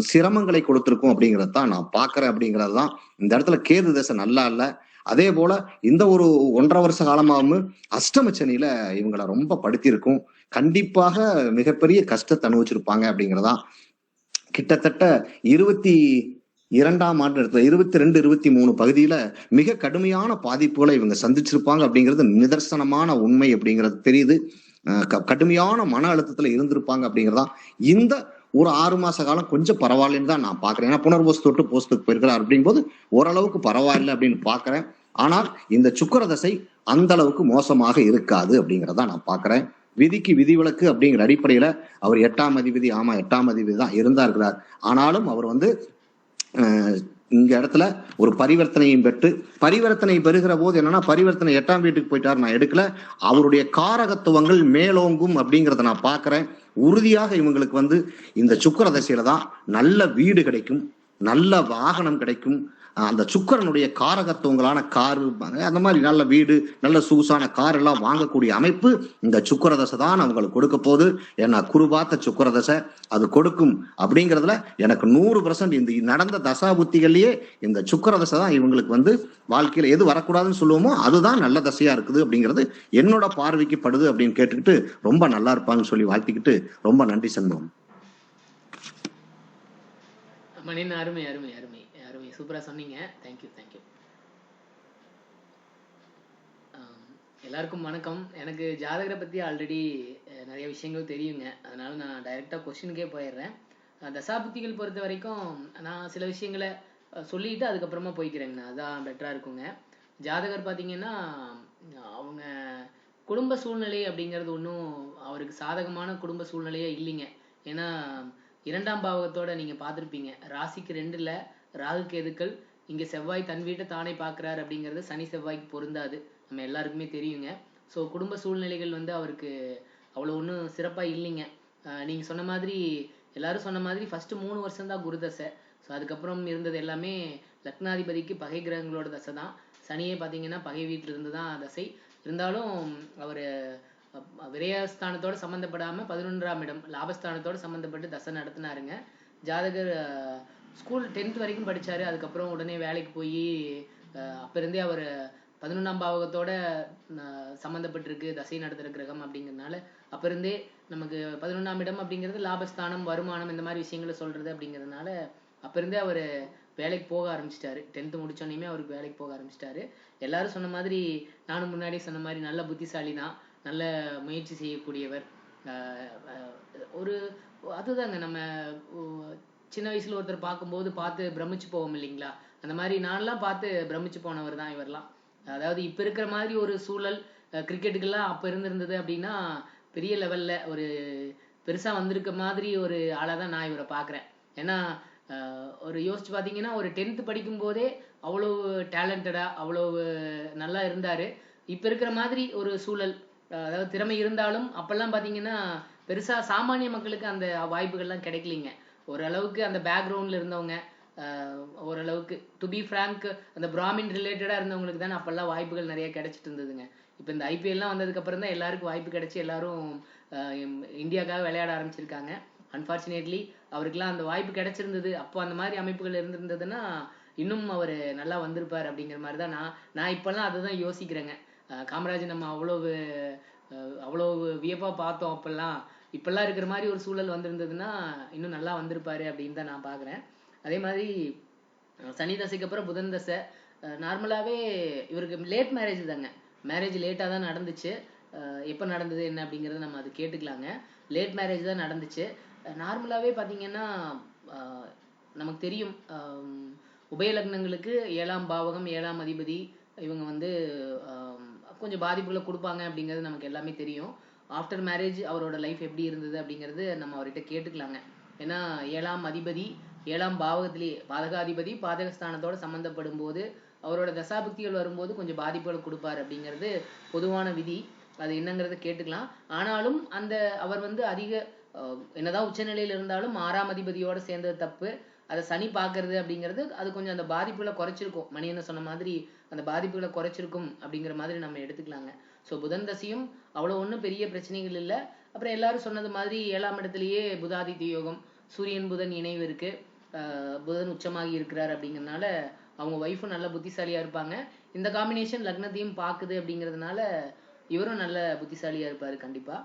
சிரமங்களை கொடுத்திருக்கும் அப்படிங்கிறது தான் நான் பாக்குறேன் அப்படிங்கிறது தான். இந்த இடத்துல கேது தசை நல்லா இல்ல. அதே போல இந்த ஒரு 1.5 வருஷ காலமாகவும் அஷ்டம சனியில இவங்களை ரொம்ப படுத்திருக்கும். கண்டிப்பாக மிகப்பெரிய கஷ்டத்தை அனுபவிச்சிருப்பாங்க அப்படிங்கிறதான். கிட்டத்தட்ட 22ஆம் ஆண்டு இடத்துல 22, 23 பகுதியில மிக கடுமையான பாதிப்புகளை இவங்க சந்திச்சிருப்பாங்க அப்படிங்கிறது நிதர்சனமான உண்மை அப்படிங்கிறது தெரியுது. கடுமையான மன அழுத்தத்துல இருந்திருப்பாங்க அப்படிங்கிறதா. இந்த ஒரு 6 மாச காலம் கொஞ்சம் பரவாயில்லன்னு தான் நான் பாக்குறேன். ஏன்னா புனர்பூச தொட்டு போஸ்டுக்கு போயிருக்கிறார் அப்படிங்கும்போது ஓரளவுக்கு பரவாயில்லை அப்படின்னு பாக்குறேன். ஆனால் இந்த சுக்கிர தசை அந்த அளவுக்கு மோசமாக இருக்காது அப்படிங்கிறதா நான் பாக்குறேன். விதிக்கு விதிவிலக்கு அப்படிங்கிற அடிப்படையில அவர் 8ஆம் அதிபதி, ஆமா 8ஆம் அதிபதி தான் இருந்தா இருக்கிறார். ஆனாலும் அவர் வந்து இங்க இடத்துல ஒரு பரிவர்த்தனையும் பெற்று பரிவர்த்தனை பெறுகிற போது என்னன்னா பரிவர்த்தனை 8ஆம் வீட்டுக்கு போயிட்டார், நான் எடுக்கல. அவருடைய காரகத்துவங்கள் மேலோங்கும் அப்படிங்கிறத நான் பாக்குறேன். உறுதியாக இவங்களுக்கு வந்து இந்த சுக்கிர தசையில தான் நல்ல வீடு கிடைக்கும், நல்ல வாகனம் கிடைக்கும். அந்த சுக்கிரனுடைய காரகத்துவங்களான காரு அந்த மாதிரி நல்ல வீடு, நல்ல சொகுசான கார் எல்லாம் வாங்கக்கூடிய அமைப்பு இந்த சுக்கிர தசை தான் அவங்களுக்கு கொடுக்க போகுது. ஏன்னா குருபாத்த சுக்கிர தசை அது கொடுக்கும் அப்படிங்கிறதுல எனக்கு 100% இந்த நடந்த தசா புத்திகள்லயே இந்த சுக்கிர தசை தான் இவங்களுக்கு வந்து வாழ்க்கையில எது வரக்கூடாதுன்னு சொல்லுவோமோ அதுதான் நல்ல தசையா இருக்குது அப்படிங்கிறது என்னோட பார்வைக்கு படுது அப்படின்னு கேட்டுக்கிட்டு ரொம்ப நல்லா இருப்பாங்கன்னு சொல்லி வாழ்த்திக்கிட்டு ரொம்ப நன்றி சண்முகம். அருமை அருமை அருமை அருமை, சூப்பரா சொன்னீங்க. தேங்க்யூ. எல்லாருக்கும் வணக்கம். எனக்கு ஜாதகரை பத்தி ஆல்ரெடி நிறைய விஷயங்கள் தெரியுங்க. அதனால நான் டைரக்டா கொஸ்டினுக்கே போயிடுறேன். தசாபுக்திகள் பொறுத்த வரைக்கும் நான் சில விஷயங்களை சொல்லிட்டு அதுக்கப்புறமா போய்க்கிறேங்கண்ணா. அதான் பெட்டரா இருக்குங்க. ஜாதகர் பார்த்தீங்கன்னா, அவங்க குடும்ப சூழ்நிலை அப்படிங்கிறது ஒன்றும் அவருக்கு சாதகமான குடும்ப சூழ்நிலையே இல்லைங்க. ஏன்னா 2ஆம் பாவகத்தோட நீங்க பார்த்துருப்பீங்க. ராசிக்கு 2ல ராகு கேதுக்கள். இங்க செவ்வாய் தன் வீட்டை தானே பார்க்குறாரு அப்படிங்கிறது சனி செவ்வாய்க்கு பொருந்தாது. நம்ம எல்லாருக்குமே தெரியுங்க. ஸோ குடும்ப சூழ்நிலைகள் வந்து அவருக்கு அவ்வளோ ஒன்றும் சிறப்பாக இல்லைங்க. நீங்க சொன்ன மாதிரி எல்லாரும் சொன்ன மாதிரி ஃபர்ஸ்ட் 3 வருஷம் தான் குரு தசை. ஸோ அதுக்கப்புறம் இருந்தது எல்லாமே லக்னாதிபதிக்கு பகை கிரகங்களோட தசை தான். சனியே பார்த்தீங்கன்னா பகை வீட்டில் இருந்து தான் தசை. இருந்தாலும் அவர் விரயஸ்தானத்தோட சம்மந்தப்படாம 11ஆம் இடம் லாபஸ்தானத்தோட சம்மந்தப்பட்டு தசை நடத்தினாருங்க. ஜாதகர் ஸ்கூல் 10th வரைக்கும் படிச்சாரு. அதுக்கப்புறம் உடனே வேலைக்கு போய் அப்ப இருந்தே அவர் 11ஆம் பாவகத்தோட சம்மந்தப்பட்டிருக்கு தசை நடத்துகிற கிரகம் அப்படிங்கிறதுனால அப்ப இருந்தே நமக்கு 11ஆம் இடம் அப்படிங்கிறது லாபஸ்தானம், வருமானம், இந்த மாதிரி விஷயங்களை சொல்றது அப்படிங்கிறதுனால அப்ப இருந்தே அவர் வேலைக்கு போக ஆரம்பிச்சிட்டாரு. 10th முடிச்சோடனே அவருக்கு வேலைக்கு போக ஆரம்பிச்சிட்டாரு. எல்லாரும் சொன்ன மாதிரி, நானும் முன்னாடி சொன்ன மாதிரி நல்ல புத்திசாலி தான், நல்ல முயற்சி செய்யக்கூடியவர். ஒரு அதுதாங்க நம்ம சின்ன வயசுல ஒருத்தர் பார்க்கும்போது பார்த்து பிரமிச்சு போவோம் இல்லைங்களா? அந்த மாதிரி நான்லாம் பார்த்து பிரமிச்சு போனவர் தான் இவர்லாம். அதாவது இப்ப இருக்கிற மாதிரி ஒரு சூழல் கிரிக்கெட்டுக்கெல்லாம் அப்ப இருந்திருந்தது அப்படின்னா பெரிய லெவல்ல ஒரு பெருசா வந்திருக்க மாதிரி ஒரு ஆளா தான் நான் இவரை பார்க்குறேன். ஏன்னா ஒரு யோசிச்சு பார்த்தீங்கன்னா ஒரு 10th படிக்கும் போதே அவ்வளவு டேலண்டடா அவ்வளவு நல்லா இருந்தாரு. இப்ப இருக்கிற மாதிரி ஒரு சூழல், அதாவது திறமை இருந்தாலும் அப்பெல்லாம் பார்த்தீங்கன்னா பெருசா சாமானிய மக்களுக்கு அந்த வாய்ப்புகள்லாம் கிடைக்கலிங்க. ஓரளவுக்கு அந்த பேக்ரவுண்ட்ல இருந்தவங்க, ஓரளவுக்கு டு பி ஃப்ராங்க் அந்த பிராமின் ரிலேட்டடா இருந்தவங்களுக்கு தானே அப்பெல்லாம் வாய்ப்புகள் நிறைய கிடைச்சிட்டு இருந்ததுங்க. இப்போ இந்த ஐபிஎல்லாம் வந்ததுக்கு அப்புறம் தான் எல்லாருக்கும் வாய்ப்பு கிடைச்சி எல்லாரும் இந்தியாவுக்காக விளையாட ஆரம்பிச்சிருக்காங்க. அன்பார்ச்சுனேட்லி அவருக்குலாம் அந்த வாய்ப்பு கிடைச்சிருந்தது. அப்போ அந்த மாதிரி அமைப்புகள் இருந்திருந்ததுன்னா இன்னும் அவர் நல்லா வந்திருப்பார் அப்படிங்கிற மாதிரி தான் நான் இப்பெல்லாம் அதை தான் யோசிக்கிறேங்க. காமராஜ் நம்ம அவ்வளவு வியப்பா பார்த்தோம் அப்பெல்லாம். இப்பெல்லாம் இருக்கிற மாதிரி ஒரு சூழல் வந்திருந்ததுன்னா இன்னும் நல்லா வந்திருப்பாரு அப்படின்னு தான் நான் பார்க்குறேன். அதே மாதிரி சனி தசைக்கு அப்புறம் புதன் தசை. நார்மலாகவே இவருக்கு லேட் மேரேஜ் தாங்க. மேரேஜ் லேட்டாக தான் நடந்துச்சு. எப்போ நடந்தது என்ன அப்படிங்கிறத நம்ம அது கேட்டுக்கலாங்க. லேட் மேரேஜ் தான் நடந்துச்சு. நார்மலாகவே பார்த்தீங்கன்னா நமக்கு தெரியும், உபயலக்னங்களுக்கு 7ஆம் பாவகம் 7ஆம் அதிபதி இவங்க வந்து கொஞ்சம் பாதிப்புகளை கொடுப்பாங்க அப்படிங்கிறது நமக்கு எல்லாமே தெரியும். ஆஃப்டர் மேரேஜ் அவரோட லைஃப் எப்படி இருந்தது அப்படிங்கிறது நம்ம அவர்கிட்ட கேட்டுக்கலாங்க. ஏன்னா 7ஆம் அதிபதி 7ஆம் பாவகத்திலேயே பாதகாதிபதி பாதகஸ்தானத்தோட சம்மந்தப்படும் போது அவரோட தசாபுக்திகள் வரும்போது கொஞ்சம் பாதிப்புகளை கொடுப்பார் அப்படிங்கிறது பொதுவான விதி. அது என்னங்கிறத கேட்டுக்கலாம். ஆனாலும் அந்த அவர் வந்து அதிக என்னதான் உச்சநிலையில் இருந்தாலும் 6ஆம் அதிபதியோட சேர்ந்தது தப்பு. அதை சனி பார்க்கறது அப்படிங்கிறது அது கொஞ்சம் அந்த பாதிப்புகளை குறைச்சிருக்கும். மணி என்ன சொன்ன மாதிரி அந்த பாதிப்புகளை குறைச்சிருக்கும் அப்படிங்கிற மாதிரி நம்ம எடுத்துக்கலாங்க. ஸோ புதன் தசையும் அவ்வளோ ஒன்றும் பெரிய பிரச்சனைகள் இல்லை. அப்புறம் எல்லாரும் சொன்னது மாதிரி 7ஆம் இடத்துலயே புதாதித்ய யோகம், சூரியன் புதன் இணைவு இருக்கு. புதன் உச்சமாகி இருக்கிறார் அப்படிங்கிறதுனால அவங்க ஒய்ஃபும் நல்ல புத்திசாலியா இருப்பாங்க. இந்த காம்பினேஷன் லக்னத்தையும் பார்க்குது அப்படிங்கிறதுனால இவரும் நல்ல புத்திசாலியா இருப்பாரு கண்டிப்பா.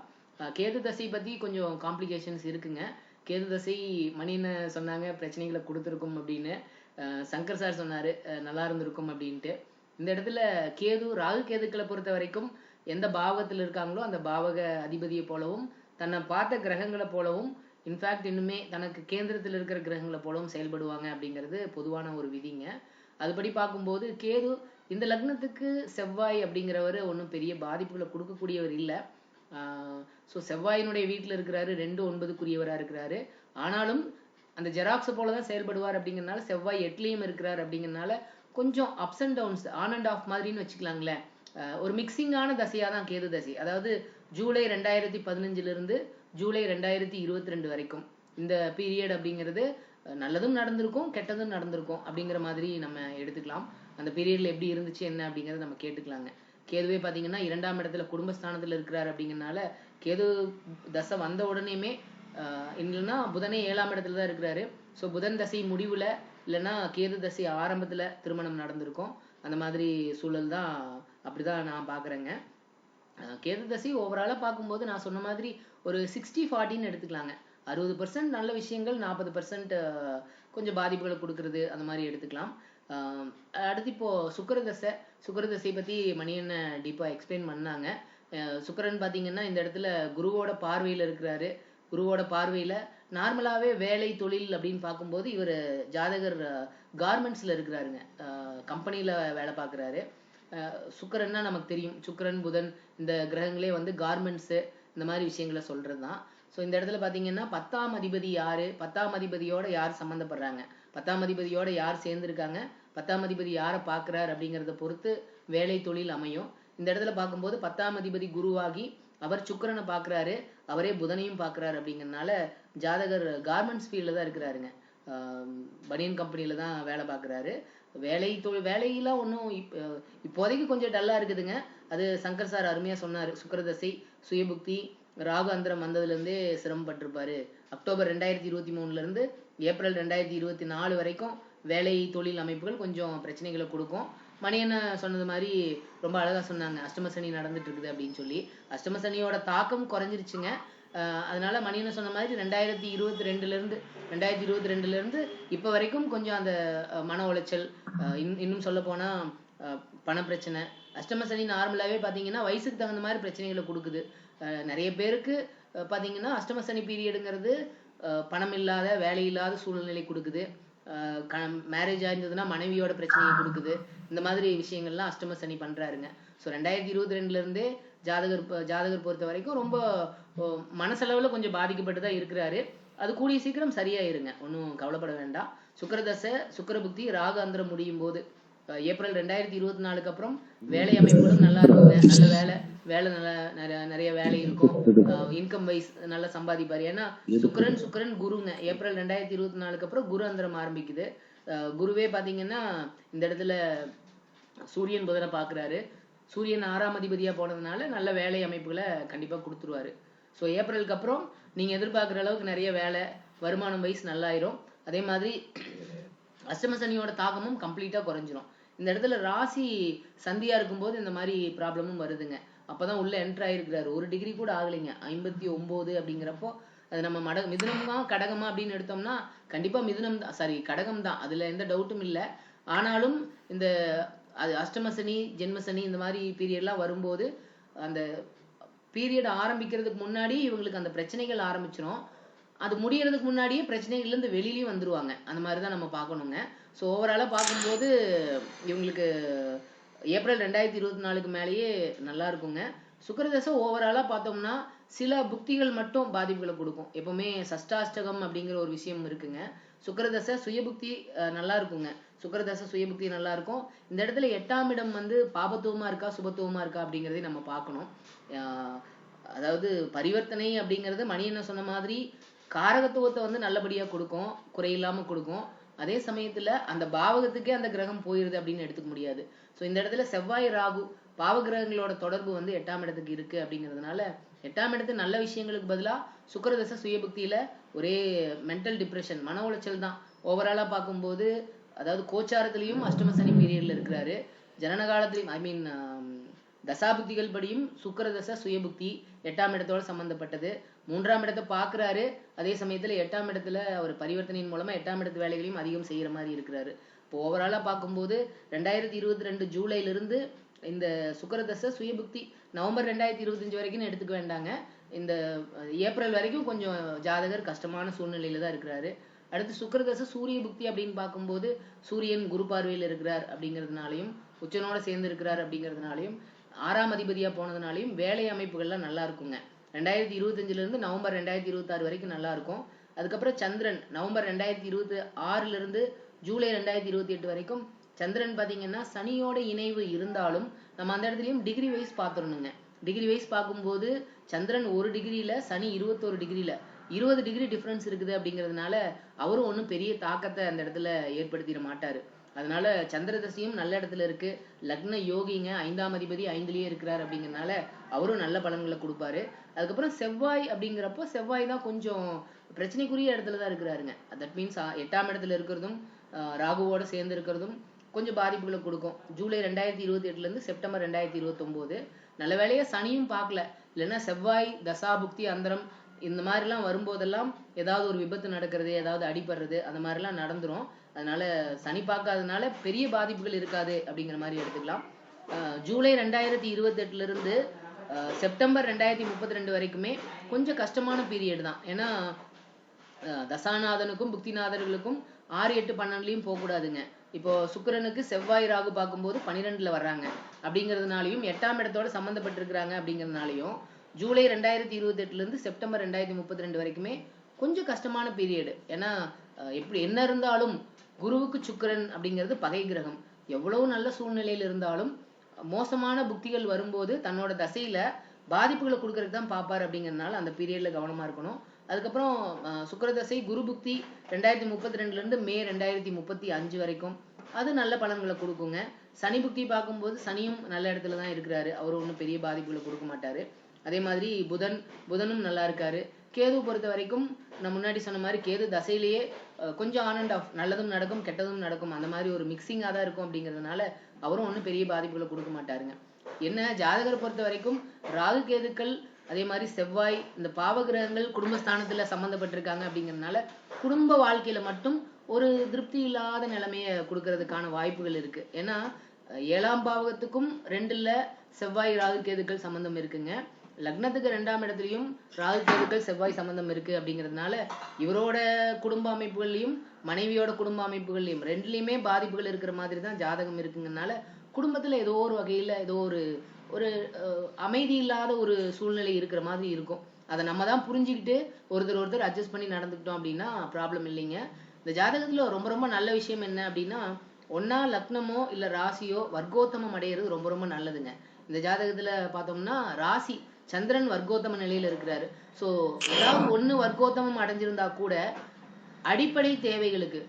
கேது தசை பத்தி கொஞ்சம் காம்ப்ளிகேஷன்ஸ் இருக்குங்க. கேது தசை மணின்னு சொன்னாங்க பிரச்சனைகளை கொடுத்துருக்கும் அப்படின்னு. சங்கர் சார் சொன்னாரு நல்லா இருந்திருக்கும் அப்படின்ட்டு. இந்த இடத்துல கேது ராகு கேதுக்களை பொறுத்த வரைக்கும் எந்த பாவகத்தில் இருக்காங்களோ அந்த பாவக அதிபதியை போலவும் தன்னை பார்த்த கிரகங்களை போலவும் இன்ஃபேக்ட் இன்னுமே தனக்கு கேந்திரத்தில் இருக்கிற கிரகங்களை போலவும் செயல்படுவாங்க அப்படிங்கிறது பொதுவான ஒரு விதிங்க. அதுபடி பார்க்கும்போது கேது இந்த லக்னத்துக்கு செவ்வாய் அப்படிங்கிறவர் ஒன்றும் பெரிய பாதிப்புகளை கொடுக்கக்கூடியவர் இல்லை. ஸோ செவ்வாயினுடைய வீட்டில் இருக்கிறாரு, 2 9க்குரியவராக இருக்கிறாரு. ஆனாலும் அந்த ஜெராக்ஸை போல தான் செயல்படுவார் அப்படிங்கிறனால செவ்வாய் 8லையும் இருக்கிறார் அப்படிங்கிறனால கொஞ்சம் ups and downs on and off மாதிரின்னு வச்சுக்கலாங்களேன். ஒரு மிக்சிங்கான தசையாக தான் கேது தசை. அதாவது ஜூலை 2015 ஜூலை 2022 வரைக்கும் இந்த பீரியட் அப்படிங்கிறது நல்லதும் நடந்திருக்கும் கெட்டதும் நடந்திருக்கும் அப்படிங்கிற மாதிரி நம்ம எடுத்துக்கலாம். அந்த பீரியட்ல எப்படி இருந்துச்சு என்ன அப்படிங்கிறத நம்ம கேட்டுக்கலாங்க. கேதுவே பார்த்தீங்கன்னா 2ஆம் இடத்துல குடும்பஸ்தானத்தில் இருக்கிறார் அப்படிங்கிறனால கேது தசை வந்த உடனேயுமே இல்லைன்னா புதனே 7ஆம் இடத்துல தான் இருக்கிறாரு. ஸோ புதன் தசை முடிவில் இல்லைன்னா கேது தசை ஆரம்பத்தில் திருமணம் நடந்திருக்கும். அந்த மாதிரி சூழல் தான் அப்படிதான் நான் பார்க்குறேங்க. கேது தசை ஓவராலாக பார்க்கும்போது நான் சொன்ன மாதிரி ஒரு 60-40ன்னு எடுத்துக்கலாங்க. 60% நல்ல விஷயங்கள், 40% கொஞ்சம் பாதிப்புகளை கொடுக்கறது அந்த மாதிரி எடுத்துக்கலாம். ஆஹ் அடுத்து இப்போ சுக்கிரதசை பத்தி மணியண்ண டீப்பா எக்ஸ்பிளைன் பண்ணாங்க. சுக்கிரன் பாத்தீங்கன்னா இந்த இடத்துல குருவோட பார்வையில இருக்கிறாரு. குருவோட பார்வையில நார்மலாவே வேலை தொழில் அப்படின்னு பார்க்கும்போது இவர் ஜாதகர் கார்மெண்ட்ஸ்ல இருக்கிறாருங்க. கம்பெனில வேலை பார்க்குறாரு. சுக்கிரன்னா நமக்கு தெரியும், சுக்கிரன் புதன் இந்த கிரகங்களே வந்து கார்மெண்ட்ஸு இந்த மாதிரி விஷயங்களை சொல்றது தான். ஸோ இந்த இடத்துல பார்த்தீங்கன்னா 10ஆம் அதிபதி யாரு, 10ஆம் அதிபதியோட யார் சம்மந்தப்படுறாங்க, 10ஆம் அதிபதியோட யார் சேர்ந்துருக்காங்க, 10ஆம் அதிபதி யாரை பார்க்குறாரு அப்படிங்கிறத பொறுத்து வேலை தொழில் அமையும். இந்த இடத்துல பார்க்கும்போது 10ஆம் அதிபதி குருவாகி அவர் சுக்கிரனை பார்க்குறாரு, அவரே புதனையும் பார்க்குறாரு. அப்படிங்கிறதுனால ஜாதகர் கார்மெண்ட்ஸ் ஃபீல்டில் தான் இருக்கிறாருங்க. பனியன் கம்பெனியில் தான் வேலை பார்க்குறாரு. வேலையெல்லாம் ஒன்றும் இப்போதைக்கு கொஞ்சம் டல்லாக இருக்குதுங்க. அது சங்கர் சார் அருமையாக சொன்னார். சுக்கிரதசை சுயபுக்தி ராகு அந்தரம் வந்ததுலேருந்தே சிரமப்பட்டிருப்பாரு. அக்டோபர் 2023 ஏப்ரல் 2024 வரைக்கும் வேலை தொழில் அமைப்புகள் கொஞ்சம் பிரச்சனைகளை கொடுக்கும். மணியண்ண சொன்னது மாதிரி ரொம்ப அழகா சொன்னாங்க, அஷ்டம சனி நடந்துட்டு இருக்குது அப்படின்னு சொல்லி. அஷ்டம சனியோட தாக்கம் குறைஞ்சிருச்சுங்க. அதனால மணியண்ண சொன்ன மாதிரி 2022 இப்போ வரைக்கும் கொஞ்சம் அந்த மன உளைச்சல், இன்னும் சொல்ல போனா பண பிரச்சனை. அஷ்டம சனி நார்மலாவே பாத்தீங்கன்னா வயசுக்கு தகுந்த மாதிரி பிரச்சனைகளை கொடுக்குது. நிறைய பேருக்கு பாத்தீங்கன்னா அஷ்டம சனி பீரியடுங்கிறது பணம் இல்லாத வேலை இல்லாத சூழ்நிலை கொடுக்குது. மேரேஜ் ஆயிருந்ததுன்னா மனைவியோட பிரச்சனையை கொடுக்குது. இந்த மாதிரி விஷயங்கள்லாம் அஷ்டம சனி பண்றாருங்க. ஸோ 2022 ஜாதகர் பொறுத்த வரைக்கும் ரொம்ப மனசளவுல கொஞ்சம் பாதிக்கப்பட்டு தான் இருக்கிறாரு. அது கூடிய சீக்கிரம் சரியாயிருங்க, ஒன்றும் கவலைப்பட வேண்டாம். சுக்கிரதசை சுக்கிரபுக்தி ராகு அந்தரம் முடியும் போது ஏப்ரல் 2024 அப்புறம் வேலை அமைப்புகளும் நல்லா இருக்குங்க. நல்ல வேலை நிறைய வேலை இருக்கும். இன்கம் வைஸ் நல்லா சம்பாதிப்பாரு. ஏன்னா சுக்கிரன் குருங்க. ஏப்ரல் 2024 அப்புறம் குரு அந்தரம் ஆரம்பிக்குது. குருவே பாத்தீங்கன்னா இந்த இடத்துல சூரியன் புதனை பாக்குறாரு. சூரியன் 6ஆம் அதிபதியா போனதுனால நல்ல வேலை அமைப்புகளை கண்டிப்பா கொடுத்துருவாரு. ஸோ ஏப்ரலுக்கு அப்புறம் நீங்க எதிர்பார்க்குற அளவுக்கு நிறைய வேலை வருமானம் வைஸ் நல்லாயிரும். அதே மாதிரி அஷ்டம சனியோட தாக்கமும் கம்ப்ளீட்டா குறைஞ்சிரும். இந்த இடத்துல ராசி சந்தியா இருக்கும்போது இந்த மாதிரி ப்ராப்ளமும் வருதுங்க. அப்பதான் உள்ள என்டர் ஆயிருக்கிறாரு. 1 டிகிரி கூட ஆகலைங்க. 59 அப்படிங்கிறப்போ அது நம்ம மிதுனம் தான் கடகமா அப்படின்னு எடுத்தோம்னா கண்டிப்பா மிதுனம் தான், சாரி கடகம் தான், அதுல எந்த டவுட்டும் இல்லை. ஆனாலும் இந்த அஷ்டம சனி ஜென்ம சனி இந்த மாதிரி பீரியட்லாம் வரும்போது அந்த பீரியட் ஆரம்பிக்கிறதுக்கு முன்னாடி இவங்களுக்கு அந்த பிரச்சனைகள் ஆரம்பிச்சிடும். அது முடியறதுக்கு முன்னாடியே பிரச்சனைகள்ல இருந்து வெளியிலயும் வந்துருவாங்க. அந்த மாதிரிதான் நம்ம பார்க்கணுங்க. ஸோ ஓவராலா பார்க்கும்போது இவங்களுக்கு ஏப்ரல் 2024 மேலேயே நல்லா இருக்குங்க. சுக்கிரதசை ஓவராலா பார்த்தோம்னா சில புக்திகள் மட்டும் பாதிப்புகளை கொடுக்கும். எப்பவுமே சஷ்டாஷ்டகம் அப்படிங்கிற ஒரு விஷயம் இருக்குங்க. சுக்கிரதசை சுயபுக்தி நல்லா இருக்குங்க. சுக்கிரதசை சுயபுக்தி நல்லா இருக்கும். இந்த இடத்துல 8ஆம் இடம் வந்து பாபத்துவமா இருக்கா சுபத்துவமா இருக்கா அப்படிங்கிறதையும் நம்ம பார்க்கணும். அதாவது பரிவர்த்தனை அப்படிங்கிறது மணியண்ண சொன்ன மாதிரி காரகத்துவத்தை வந்து நல்லபடியா கொடுக்கும், குறையில்லாம கொடுக்கும். அதே சமயத்துல அந்த பாவகத்துக்கே அந்த கிரகம் போயிருது அப்படின்னு எடுத்துக்க முடியாது. ஸோ இந்த இடத்துல செவ்வாய் ராகு பாவ கிரகங்களோட தொடர்பு வந்து 8ஆம் இடத்துக்கு இருக்கு. அப்படிங்கிறதுனால 8ஆம் இடத்து நல்ல விஷயங்களுக்கு பதிலா சுக்கிரதசை சுயபுக்தியில ஒரே மென்டல் டிப்ரெஷன், மன உளைச்சல் தான். ஓவராலா பார்க்கும்போது அதாவது கோச்சாரத்திலையும் அஷ்டம சனி பீரியட்ல இருக்கிறாரு. ஜனன காலத்திலையும் தசாபுக்திகள் படியும் சுக்கிரதசை சுயபுக்தி 8ஆம் இடத்தோட சம்பந்தப்பட்டது. 3ஆம் இடத்தை பார்க்கிறாரு. அதே சமயத்துல 8ஆம் இடத்துல அவர் பரிவர்த்தனையின் மூலமா 8ஆம் இடத்து வேலைகளையும் அதிகம் செய்யற மாதிரி இருக்கிறாரு. இப்போ ஓவராலா பார்க்கும்போது 2022 ஜூலைல இந்த சுக்கிரதசை சுயபுக்தி நவம்பர் 2025 வரைக்கும் எடுத்துக்க வேண்டாங்க. இந்த ஏப்ரல் வரைக்கும் கொஞ்சம் ஜாதகர் கஷ்டமான சூழ்நிலையில தான் இருக்கிறாரு. அடுத்து சுக்கிரதசை சூரிய புக்தி அப்படின்னு பார்க்கும்போது சூரியன் குரு பார்வையில் இருக்கிறார் அப்படிங்கிறதுனாலையும் உச்சனோட சேர்ந்து இருக்கிறார் அப்படிங்கிறதுனாலையும் 6ஆம் அதிபதியா போனதுனாலையும் வேலை அமைப்புகள்லாம் நல்லா இருக்குங்க. 2025 நவம்பர் 2026 வரைக்கும் நல்லா இருக்கும். அதுக்கப்புறம் சந்திரன் நவம்பர் 2026 ஜூலை 2028 வரைக்கும் சந்திரன் பாத்தீங்கன்னா சனியோட இணைவு இருந்தாலும் நம்ம அந்த இடத்துலயும் டிகிரி வைஸ் பார்த்துடணுங்க. டிகிரி வைஸ் பார்க்கும்போது சந்திரன் 1 டிகிரியில சனி 21 டிகிரியில 20 டிகிரி டிஃபரன்ஸ் இருக்குது. அப்படிங்கிறதுனால அவரும் ஒன்றும் பெரிய தாக்கத்தை அந்த இடத்துல ஏற்படுத்திட மாட்டாரு. அதனால சந்திர தசையும் நல்ல இடத்துல இருக்கு. லக்ன யோகிங்க 5ஆம் அதிபதி 5லயே இருக்கிறார். அப்படிங்கிறதுனால அவரும் நல்ல பலன்களை கொடுப்பாரு. அதுக்கப்புறம் செவ்வாய் அப்படிங்கிறப்போ செவ்வாய் தான் கொஞ்சம் பிரச்சனைக்குரிய இடத்துல தான் இருக்கிறாருங்க. தட் மீன்ஸ் 8ஆம் இடத்துல இருக்கிறதும் ராகுவோட சேர்ந்து இருக்கிறதும் கொஞ்சம் பாதிப்புகளை கொடுக்கும். ஜூலை 2028 செப்டம்பர் 2029. நல்ல வேலையா சனியும் பார்க்கல, இல்லைன்னா செவ்வாய் தசாபுக்தி அந்தரம் இந்த மாதிரிலாம் வரும்போதெல்லாம் ஏதாவது ஒரு விபத்து நடக்கிறது, ஏதாவது அடிபடுறது அந்த மாதிரிலாம் நடந்துரும். அதனால சனி பார்க்காதனால பெரிய பாதிப்புகள் இருக்காது அப்படிங்கிற மாதிரி எடுத்துக்கலாம். ஜூலை 2028 இருந்து செப்டம்பர் 2032 வரைக்குமே கொஞ்சம் கஷ்டமான பீரியட் தான். ஏன்னா தசாநாதனுக்கும் புக்திநாதர்களுக்கும் 6, 8, 12லயும் போகக்கூடாதுங்க. இப்போ சுக்கிரனுக்கு செவ்வாய் ராகு பார்க்கும்போது 12ல வர்றாங்க அப்படிங்கிறதுனாலையும் 8ஆம் இடத்தோட சம்மந்தப்பட்டிருக்கிறாங்க அப்படிங்கிறதுனாலையும் ஜூலை 2028 இருந்து செப்டம்பர் 2032 வரைக்குமே கொஞ்சம் கஷ்டமான பீரியடு. ஏன்னா எப்படி என்ன இருந்தாலும் குருவுக்கு சுக்கிரன் அப்படிங்கிறது பகை கிரகம். எவ்வளவு நல்ல சூழ்நிலையில் இருந்தாலும் மோசமான புக்திகள் வரும்போது தன்னோட தசையில பாதிப்புகளை கொடுக்கறதுக்கு தான் பார்ப்பார். அப்படிங்கிறதுனால அந்த பீரியட்ல கவனமா இருக்கணும். அதுக்கப்புறம் சுக்கிரதசை குரு புக்தி 2032 இருந்து மே 2035 வரைக்கும் அது நல்ல பலன்களை கொடுக்குங்க. சனி புக்தி பார்க்கும்போது சனியும் நல்ல இடத்துல தான் இருக்கிறாரு, அவர் ஒன்றும் பெரிய பாதிப்புகளை கொடுக்க மாட்டாரு. அதே மாதிரி புதனும் நல்லா இருக்காரு. கேது பொறுத்த வரைக்கும் நான் முன்னாடி சொன்ன மாதிரி கேது தசையிலேயே கொஞ்சம் ஆன் அண்ட் ஆஃப், நல்லதும் நடக்கும் கெட்டதும் நடக்கும், அந்த மாதிரி ஒரு மிக்சிங்காக தான் இருக்கும். அப்படிங்கிறதுனால அவரும் ஒன்றும் பெரிய பாதிப்புகளை கொடுக்க மாட்டாருங்க. என்ன ஜாதகரை பொறுத்த வரைக்கும் ராகு கேதுக்கள் அதே மாதிரி செவ்வாய் இந்த பாவகிரகங்கள் குடும்பஸ்தானத்துல சம்மந்தப்பட்டிருக்காங்க அப்படிங்கிறதுனால குடும்ப வாழ்க்கையில மட்டும் ஒரு திருப்தி இல்லாத நிலைமைய கொடுக்கறதுக்கான வாய்ப்புகள் இருக்கு. ஏன்னா 7ஆம் பாவகத்துக்கும் 2ல செவ்வாய் ராகு கேதுக்கள் சம்பந்தம் இருக்குங்க. லக்னத்துக்கு 2ஆம் இடத்துலயும் ராகு கேதுக்கள் செவ்வாய் சம்பந்தம் இருக்கு. அப்படிங்கிறதுனால இவரோட குடும்ப அமைப்புகள்லயும் மனைவியோட குடும்ப அமைப்புகள்லயும் 2லயுமே பாதிப்புகள் இருக்கிற மாதிரி தான் ஜாதகம் இருக்குங்கனால குடும்பத்துல ஏதோ ஒரு வகையில ஏதோ ஒரு அமைதி இல்லாத ஒரு சூழ்நிலை இருக்கிற மாதிரி இருக்கும். அதை நம்ம தான் புரிஞ்சுக்கிட்டு ஒருத்தர் அட்ஜஸ்ட் பண்ணி நடந்துக்கிட்டோம் அப்படின்னா ப்ராப்ளம் இல்லைங்க. இந்த ஜாதகத்துல ரொம்ப ரொம்ப நல்ல விஷயம் என்ன அப்படின்னா, ஒன்னா லக்னமோ இல்ல ராசியோ வர்க்கோத்தமம் அடையிறது ரொம்ப ரொம்ப நல்லதுங்க. இந்த ஜாதகத்துல பார்த்தோம்னா ராசி சந்திரன் வர்க்கோத்தம நிலையில இருக்கிறாரு. ஸோ ஏதாவது ஒண்ணு வர்க்கோத்தமம் அடைஞ்சிருந்தா கூட அடிப்படை தேவைகளுக்கு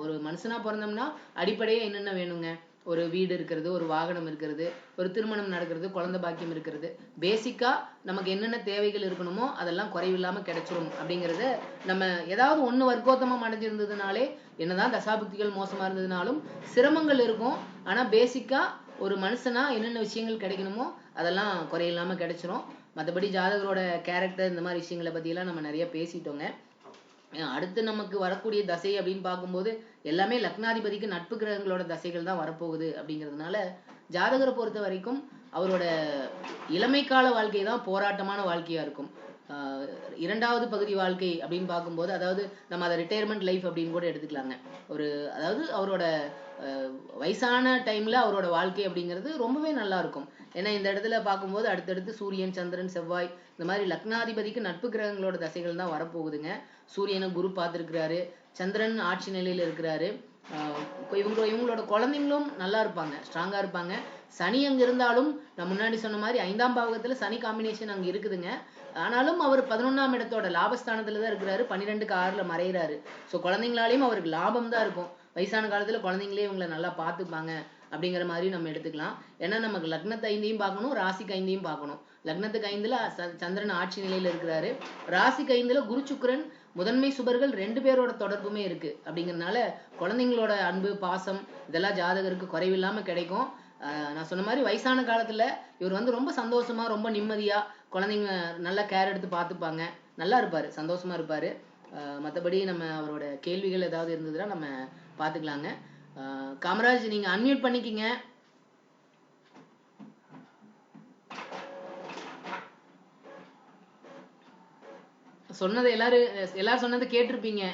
ஒரு மனுஷனா பிறந்தோம்னா அடிப்படையா என்னென்ன வேணுங்க? ஒரு வீடு இருக்கிறது, ஒரு வாகனம் இருக்கிறது, ஒரு திருமணம் நடக்கிறது, குழந்தை பாக்கியம் இருக்கிறது. பேசிக்கா நமக்கு என்னென்ன தேவைகள் இருக்கணுமோ அதெல்லாம் குறைவில்லாம கிடைச்சிரும். அப்படிங்கறத நம்ம ஏதாவது ஒண்ணு வர்க்கோத்தமம் அடைஞ்சிருந்ததுனாலே என்னதான் தசாபுக்திகள் மோசமா இருந்ததுனாலும் சிரமங்கள் இருக்கும். ஆனா பேசிக்கா ஒரு மனுஷனா என்னென்ன விஷயங்கள் கிடைக்கணுமோ அதெல்லாம் குறையில்லாம கிடைச்சிரும். மற்றபடி ஜாதகரோட கேரக்டர் இந்த மாதிரி விஷயங்களை பத்தி எல்லாம் நம்ம நிறைய பேசிட்டோங்க. அடுத்து நமக்கு வரக்கூடிய தசை அப்படின்னு பார்க்கும்போது எல்லாமே லக்னாதிபதிக்கு நட்பு கிரகங்களோட தசைகள் தான் வரப்போகுது. அப்படிங்கிறதுனால ஜாதகரை பொறுத்த வரைக்கும் அவரோட இளமை கால வாழ்க்கை தான் போராட்டமான வாழ்க்கையா இருக்கும். 2வது பகுதி வாழ்க்கை அப்படின்னு பார்க்கும்போது அதாவது நம்ம அதை ரிட்டையர்மெண்ட் லைஃப் அப்படின்னு கூட எடுத்துக்கலாங்க. அதாவது அவரோட வயசான டைம்ல அவரோட வாழ்க்கை அப்படிங்கிறது ரொம்பவே நல்லா இருக்கும். ஏன்னா இந்த இடத்துல பார்க்கும்போது அடுத்தடுத்து சூரியன் சந்திரன் செவ்வாய் இந்த மாதிரி லக்னாதிபதிக்கு நட்பு கிரகங்களோட தசைகள் தான் வரப்போகுதுங்க. சூரியனை குரு பார்த்துருக்கிறாரு, சந்திரன் ஆட்சி நிலையில இருக்கிறாரு. இவங்களோட குழந்தைங்களும் நல்லா இருப்பாங்க, ஸ்ட்ராங்கா இருப்பாங்க. சனி அங்க இருந்தாலும் நான் முன்னாடி சொன்ன மாதிரி 5ஆம் பாவகத்துல சனி காம்பினேஷன் அங்க இருக்குதுங்க. ஆனாலும் அவர் 11ஆம் இடத்தோட லாபஸ்தானத்துல தான் இருக்கிறாரு, 12க்கு 6ல மறைகிறாரு. ஸோ குழந்தைங்களாலையும் அவருக்கு லாபம் தான் இருக்கும். வயசான காலத்துல குழந்தைங்களே இவங்களை நல்லா பார்த்துப்பாங்க அப்படிங்கிற மாதிரி நம்ம எடுத்துக்கலாம். ஏன்னா நமக்கு லக்னத்து 5ஐயும் பார்க்கணும், ராசிக்கு 5ஐயும் பார்க்கணும். லக்னத்துக்கு 5ல சந்திரன் ஆட்சி நிலையில இருக்கிறாரு, ராசிக்கு 5ல குரு சுக்கிரன் முதன்மை சுபர்கள் 2 பேரோட தொடர்புமே இருக்கு. அப்படிங்கறதுனால குழந்தைங்களோட அன்பு பாசம் இதெல்லாம் ஜாதகருக்கு குறைவில்லாம கிடைக்கும். நான் சொன்ன மாதிரி வயசான காலத்துல இவர் ரொம்ப சந்தோஷமா ரொம்ப நிம்மதியா குழந்தைங்க நல்லா கேர் எடுத்து பார்த்துப்பாங்க, நல்லா இருப்பாரு, சந்தோஷமா இருப்பாரு. மற்றபடி நம்ம அவரோட கேள்விகள் ஏதாவது இருந்ததுன்னா நம்ம பார்த்துக்கலாங்க. காமராஜ் நீங்க அன்மியூட் பண்ணிக்கிங்க. சொன்னதை எல்லாரும் சொன்னதை கேட்டிருப்பீங்க.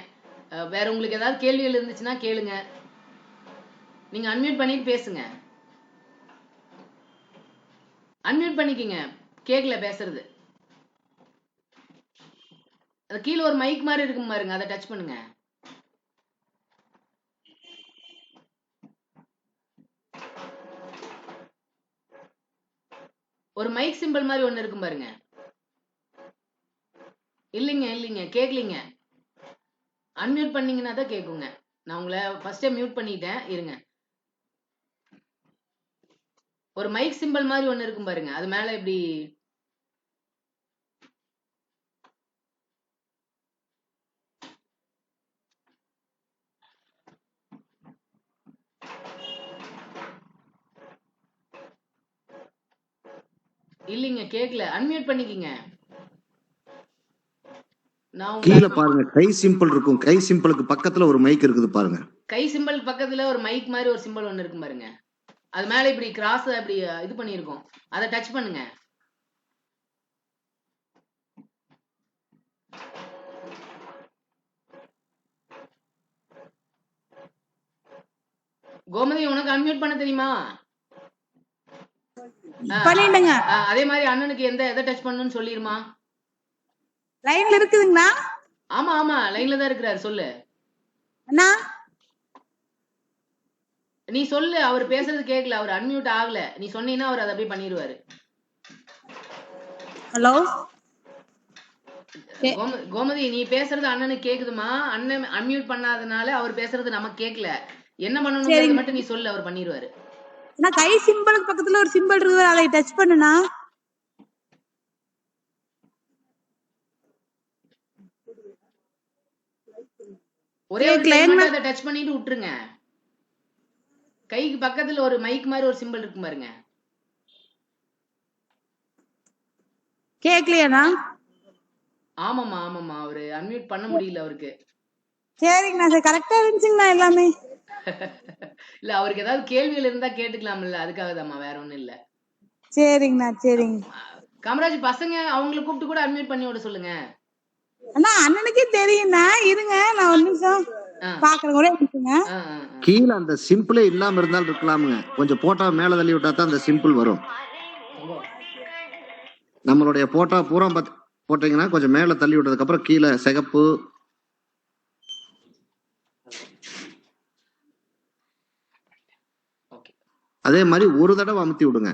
வேற உங்களுக்கு ஏதாவது கேள்விகள் இருந்துச்சுன்னா கேளுங்க. நீங்க அன்மியூட் பண்ணிட்டு பேசுங்க. அன்மியூட் பண்ணிக்கிங்க, கேக்கல பேசுறது. அது கீழே ஒரு மைக் மாதிரி இருக்கும் பாருங்க, அதை டச் பண்ணுங்க. ஒரு மைக் சிம்பிள் மாதிரி ஒண்ணு இருக்கும் பாருங்க. இல்லைங்க கேக்கலீங்க. அன்மியூட் பண்ணீங்கன்னா தான் கேக்குங்க. நான் உங்களை ஃபர்ஸ்டே மியூட் பண்ணிட்டேன், இருங்க. ஒரு மைக் சிம்பிள் மாதிரி ஒண்ணு இருக்கும் பாருங்க, அது மேல இப்படி இல்லைங்க கேக்கல. அன்மியூட் பண்ணிக்கிங்க. நான் உங்க கீழே பாருங்க கை சிம்பிள் இருக்கும். கை சிம்பிளுக்கு பக்கத்துல ஒரு மைக் இருக்குது பாருங்க. கை சிம்பிள் பக்கத்துல ஒரு மைக் மாதிரி ஒரு சிம்பிள் ஒண்ணு இருக்கும் பாருங்க. அது மேல இப்படி கிராஸ் அப்படி இது பண்ணியிருக்கோம். அதை டச் பண்ணுங்க. கோமதி உனக்கு அன்மியூட் பண்ண தெரியுமா? பண்ணிடுங்க. அதே மாதிரி அண்ணனுக்கு எதை டச் பண்ணணும்னு சொல்லிருமா? லைன்ல இருக்குதுங்களா? ஆமா ஆமா லைன்ல தான் இருக்கிறாரு. சொல்லு அண்ணா. நீ சொல்லு. அவர் பேசுறது கேட்கல. அவர் அன்மியூட் ஆகல. நீ சொன்னீங்கன்னா அவர் அதை அப்படியே பண்ணிடுவாரு. ஹலோ கோமதி நீ பேசுறது அண்ணனுக்கு கேக்குதுமா? அண்ணன் அன்மியூட் பண்ணாதனால அவர் பேசுறது நமக்கு கேட்கல. என்ன பண்ணணும் மட்டும் நீ சொல்லு. அவர் பண்ணிடுவாரு. நான் கை சிம்பிளுக்கு பக்கத்துல ஒரு சிம்பிள் இருக்குது. அதை டச் பண்ணுனா ஒரே ஒரு டைம் மட்டும் அதை டச் பண்ணிட்டு விட்டுருங்க. கைக்கு பக்கத்துல ஒரு மைக் மாதிரி ஒரு சிம்பிள் இருக்கு பாருங்க. கேக்கலையாண்ணா? ஆமாமா ஆமாமா அவரு அன்மியூட் பண்ண முடியல அவருக்கு. சரிங்கண்ணா. சரி கரெக்டா இருந்துச்சுங்கண்ணா எல்லாமே. இல்ல அவருக்கு ஏதாவது கேள்விகள் இருந்தா கேட்டுக்கலாம்ல, அதுக்காக தான்மா, வேற ஒண்ணும் இல்ல. சரிங்கண்ணா. சரிங்க காமராஜ். பசங்க அவங்களை கூப்பிட்டு கூட அன்மியூட் பண்ணி விட சொல்லுங்க. அண்ணா அண்ணனுக்கே தெரியும்ண்ணா. இருங்க நான் ஒரு நிமிஷம் பாக்குறேன். ஒரே நிமிஷங்க. கீழே அந்த சிம்பிளே இல்லாம இருந்தாலும் இருக்கலாமுங்க. கொஞ்சம் போட்டா மேல தள்ளி விட்டா தான் அந்த சிம்பிள் வரும். நம்மளுடைய போட்டா பூரா போட்டீங்கன்னா கொஞ்சம் மேல தள்ளி விட்டதுக்கு அப்புறம் கீழே சிகப்பு அதே மாதிரி ஒரு தடவை அமுத்தி விடுங்க.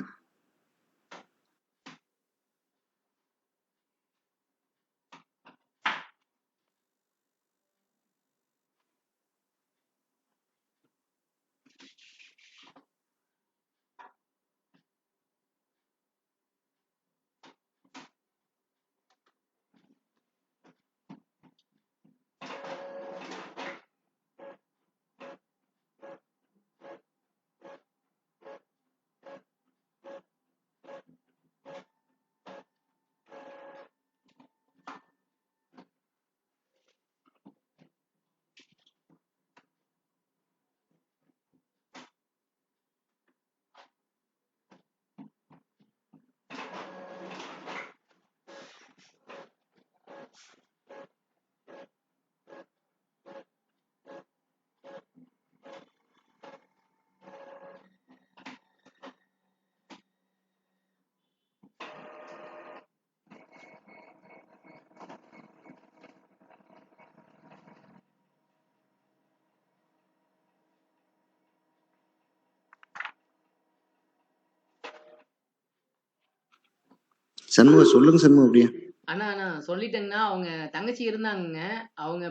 சண்முகம் சொல்லுங்க. சண்முகம் அப்படியே அண்ணா சொல்லிட்டேங்கன்னா அவங்க தங்கச்சி இருந்தாங்க. அவங்க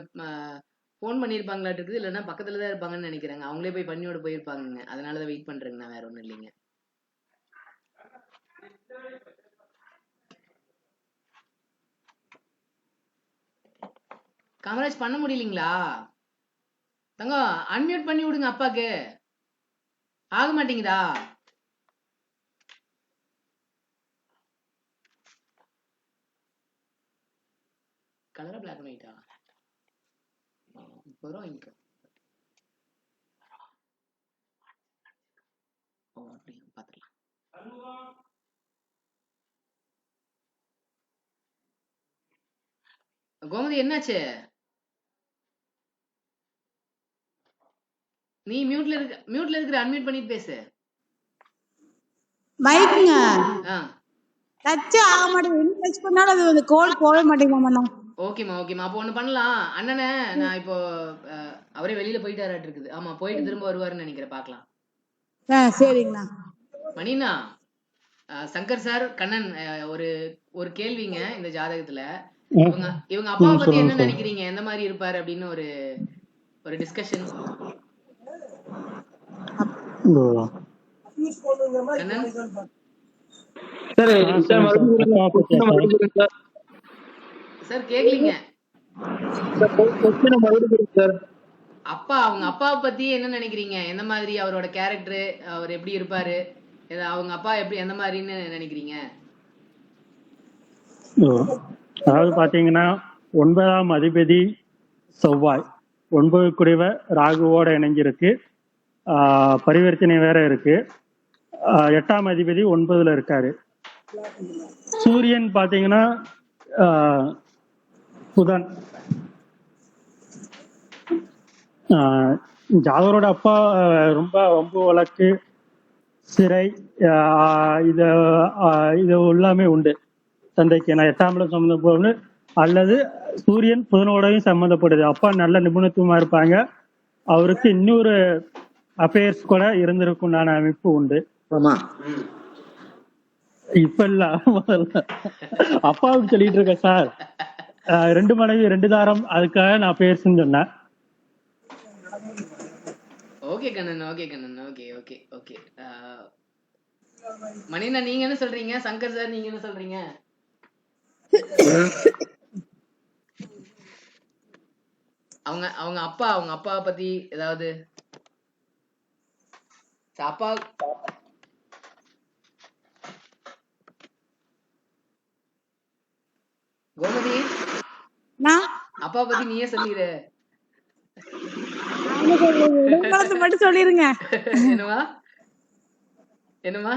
போன் பண்ணிருப்பாங்களாட்டு இருக்குது. இல்லைன்னா பக்கத்துலதான் இருப்பாங்கன்னு நினைக்கிறாங்க. அவங்களே போய் பண்ணியோட போயிருப்பாங்க. அதனாலதான் வெயிட் பண்றேங்கண்ணா, வேற ஒண்ணும் இல்லைங்க. காமராஜ் பண்ண முடியலீங்களா? தங்கம் அன்மியூட் பண்ணி விடுங்க. அப்பாக்கு ஆக மாட்டேங்குதா? கலரா பிளாக் அண்ட் ஒயிட்டா? வரும் இங்க. ஓ அப்படி பாத்துக்கலாம். கோமதி என்னாச்சு? நீ மியூட்ல இருக்கிற. அன்மியூட் பண்ணிட்டு பேசு. மைக்குங்க டச் ஆக மாட்டேங்குது. டச் பண்ணாலும் அது அந்த கோல் போக மாட்டேங்குது. ஓகேமா அப்போ ஒண்ணு பண்ணலாம். அண்ணனை நான் இப்போ அவரே வெளியில போயிட்டாராட்டு இருக்குது. ஆமா போயிட்டு திரும்ப வருவாருன்னு நினைக்கிறேன். பாக்கலாம். சரிங்கண்ணா. மணிண்ணா, சங்கர் சார், கண்ணன், ஒரு கேள்விங்க. இந்த ஜாதகத்துல இவங்க அப்பாவை பத்தி என்ன நினைக்கிறீங்க? எந்த மாதிரி இருப்பாரு அப்படின்னு ஒரு டிஸ்கஷன். கண்ணன் சார் கேக்கலீங்க. அப்பா அவங்க அப்பாவை பத்தி என்ன நினைக்கிறீங்க? எந்த மாதிரி அவரோட கேரக்டர், அவர் எப்படி இருப்பாரு, அவங்க அப்பா எப்படி எந்த மாதிரின்னு நினைக்கிறீங்க? அதாவது பாத்தீங்கன்னா 9ஆம் அதிபதி செவ்வாய். 9 குடைவர் ராகுவோட இணைஞ்சிருக்கு. பரிவர்த்தனை வேற இருக்கு. 8ஆம் அதிபதி 9ல இருக்காரு. சூரியன் பாத்தீங்கன்னா புதன். ஜாதகரோட அப்பா ரொம்ப வம்பு வழக்கு, சிறை, இது எல்லாமே உண்டு தந்தைக்கு. நான் 8ஆம் சம்பந்தப்படு அல்லது சூரியன் புதனோடையும் சம்பந்தப்படுது. அப்பா நல்ல நிபுணத்துவமா இருப்பாங்க. அவருக்கு இன்னொரு அஃபேர்ஸ் கூட இருந்திருக்குண்டான அமைப்பு உண்டு. ஆமா. இப்ப இல்ல, அப்பாவுக்கு சொல்லிட்டு இருக்கேன் சார். 2 மனைவி 2 தாரம், அதுக்காக நான் அஃபேர்ஸ்ன்னு சொன்னேன். Okay Kannan, okay Kannan, okay okay okay. மணினா நீங்க என்ன சொல்றீங்க? சங்கர் சார் நீங்க என்ன சொல்றீங்க? அவங்க அப்பா பத்தி ஏதாவது? அப்பா கோமதி, அப்பா பத்தி நீயே சொல்லிடு. மட்டும் சொல்லிருங்க. என்னமா என்னமா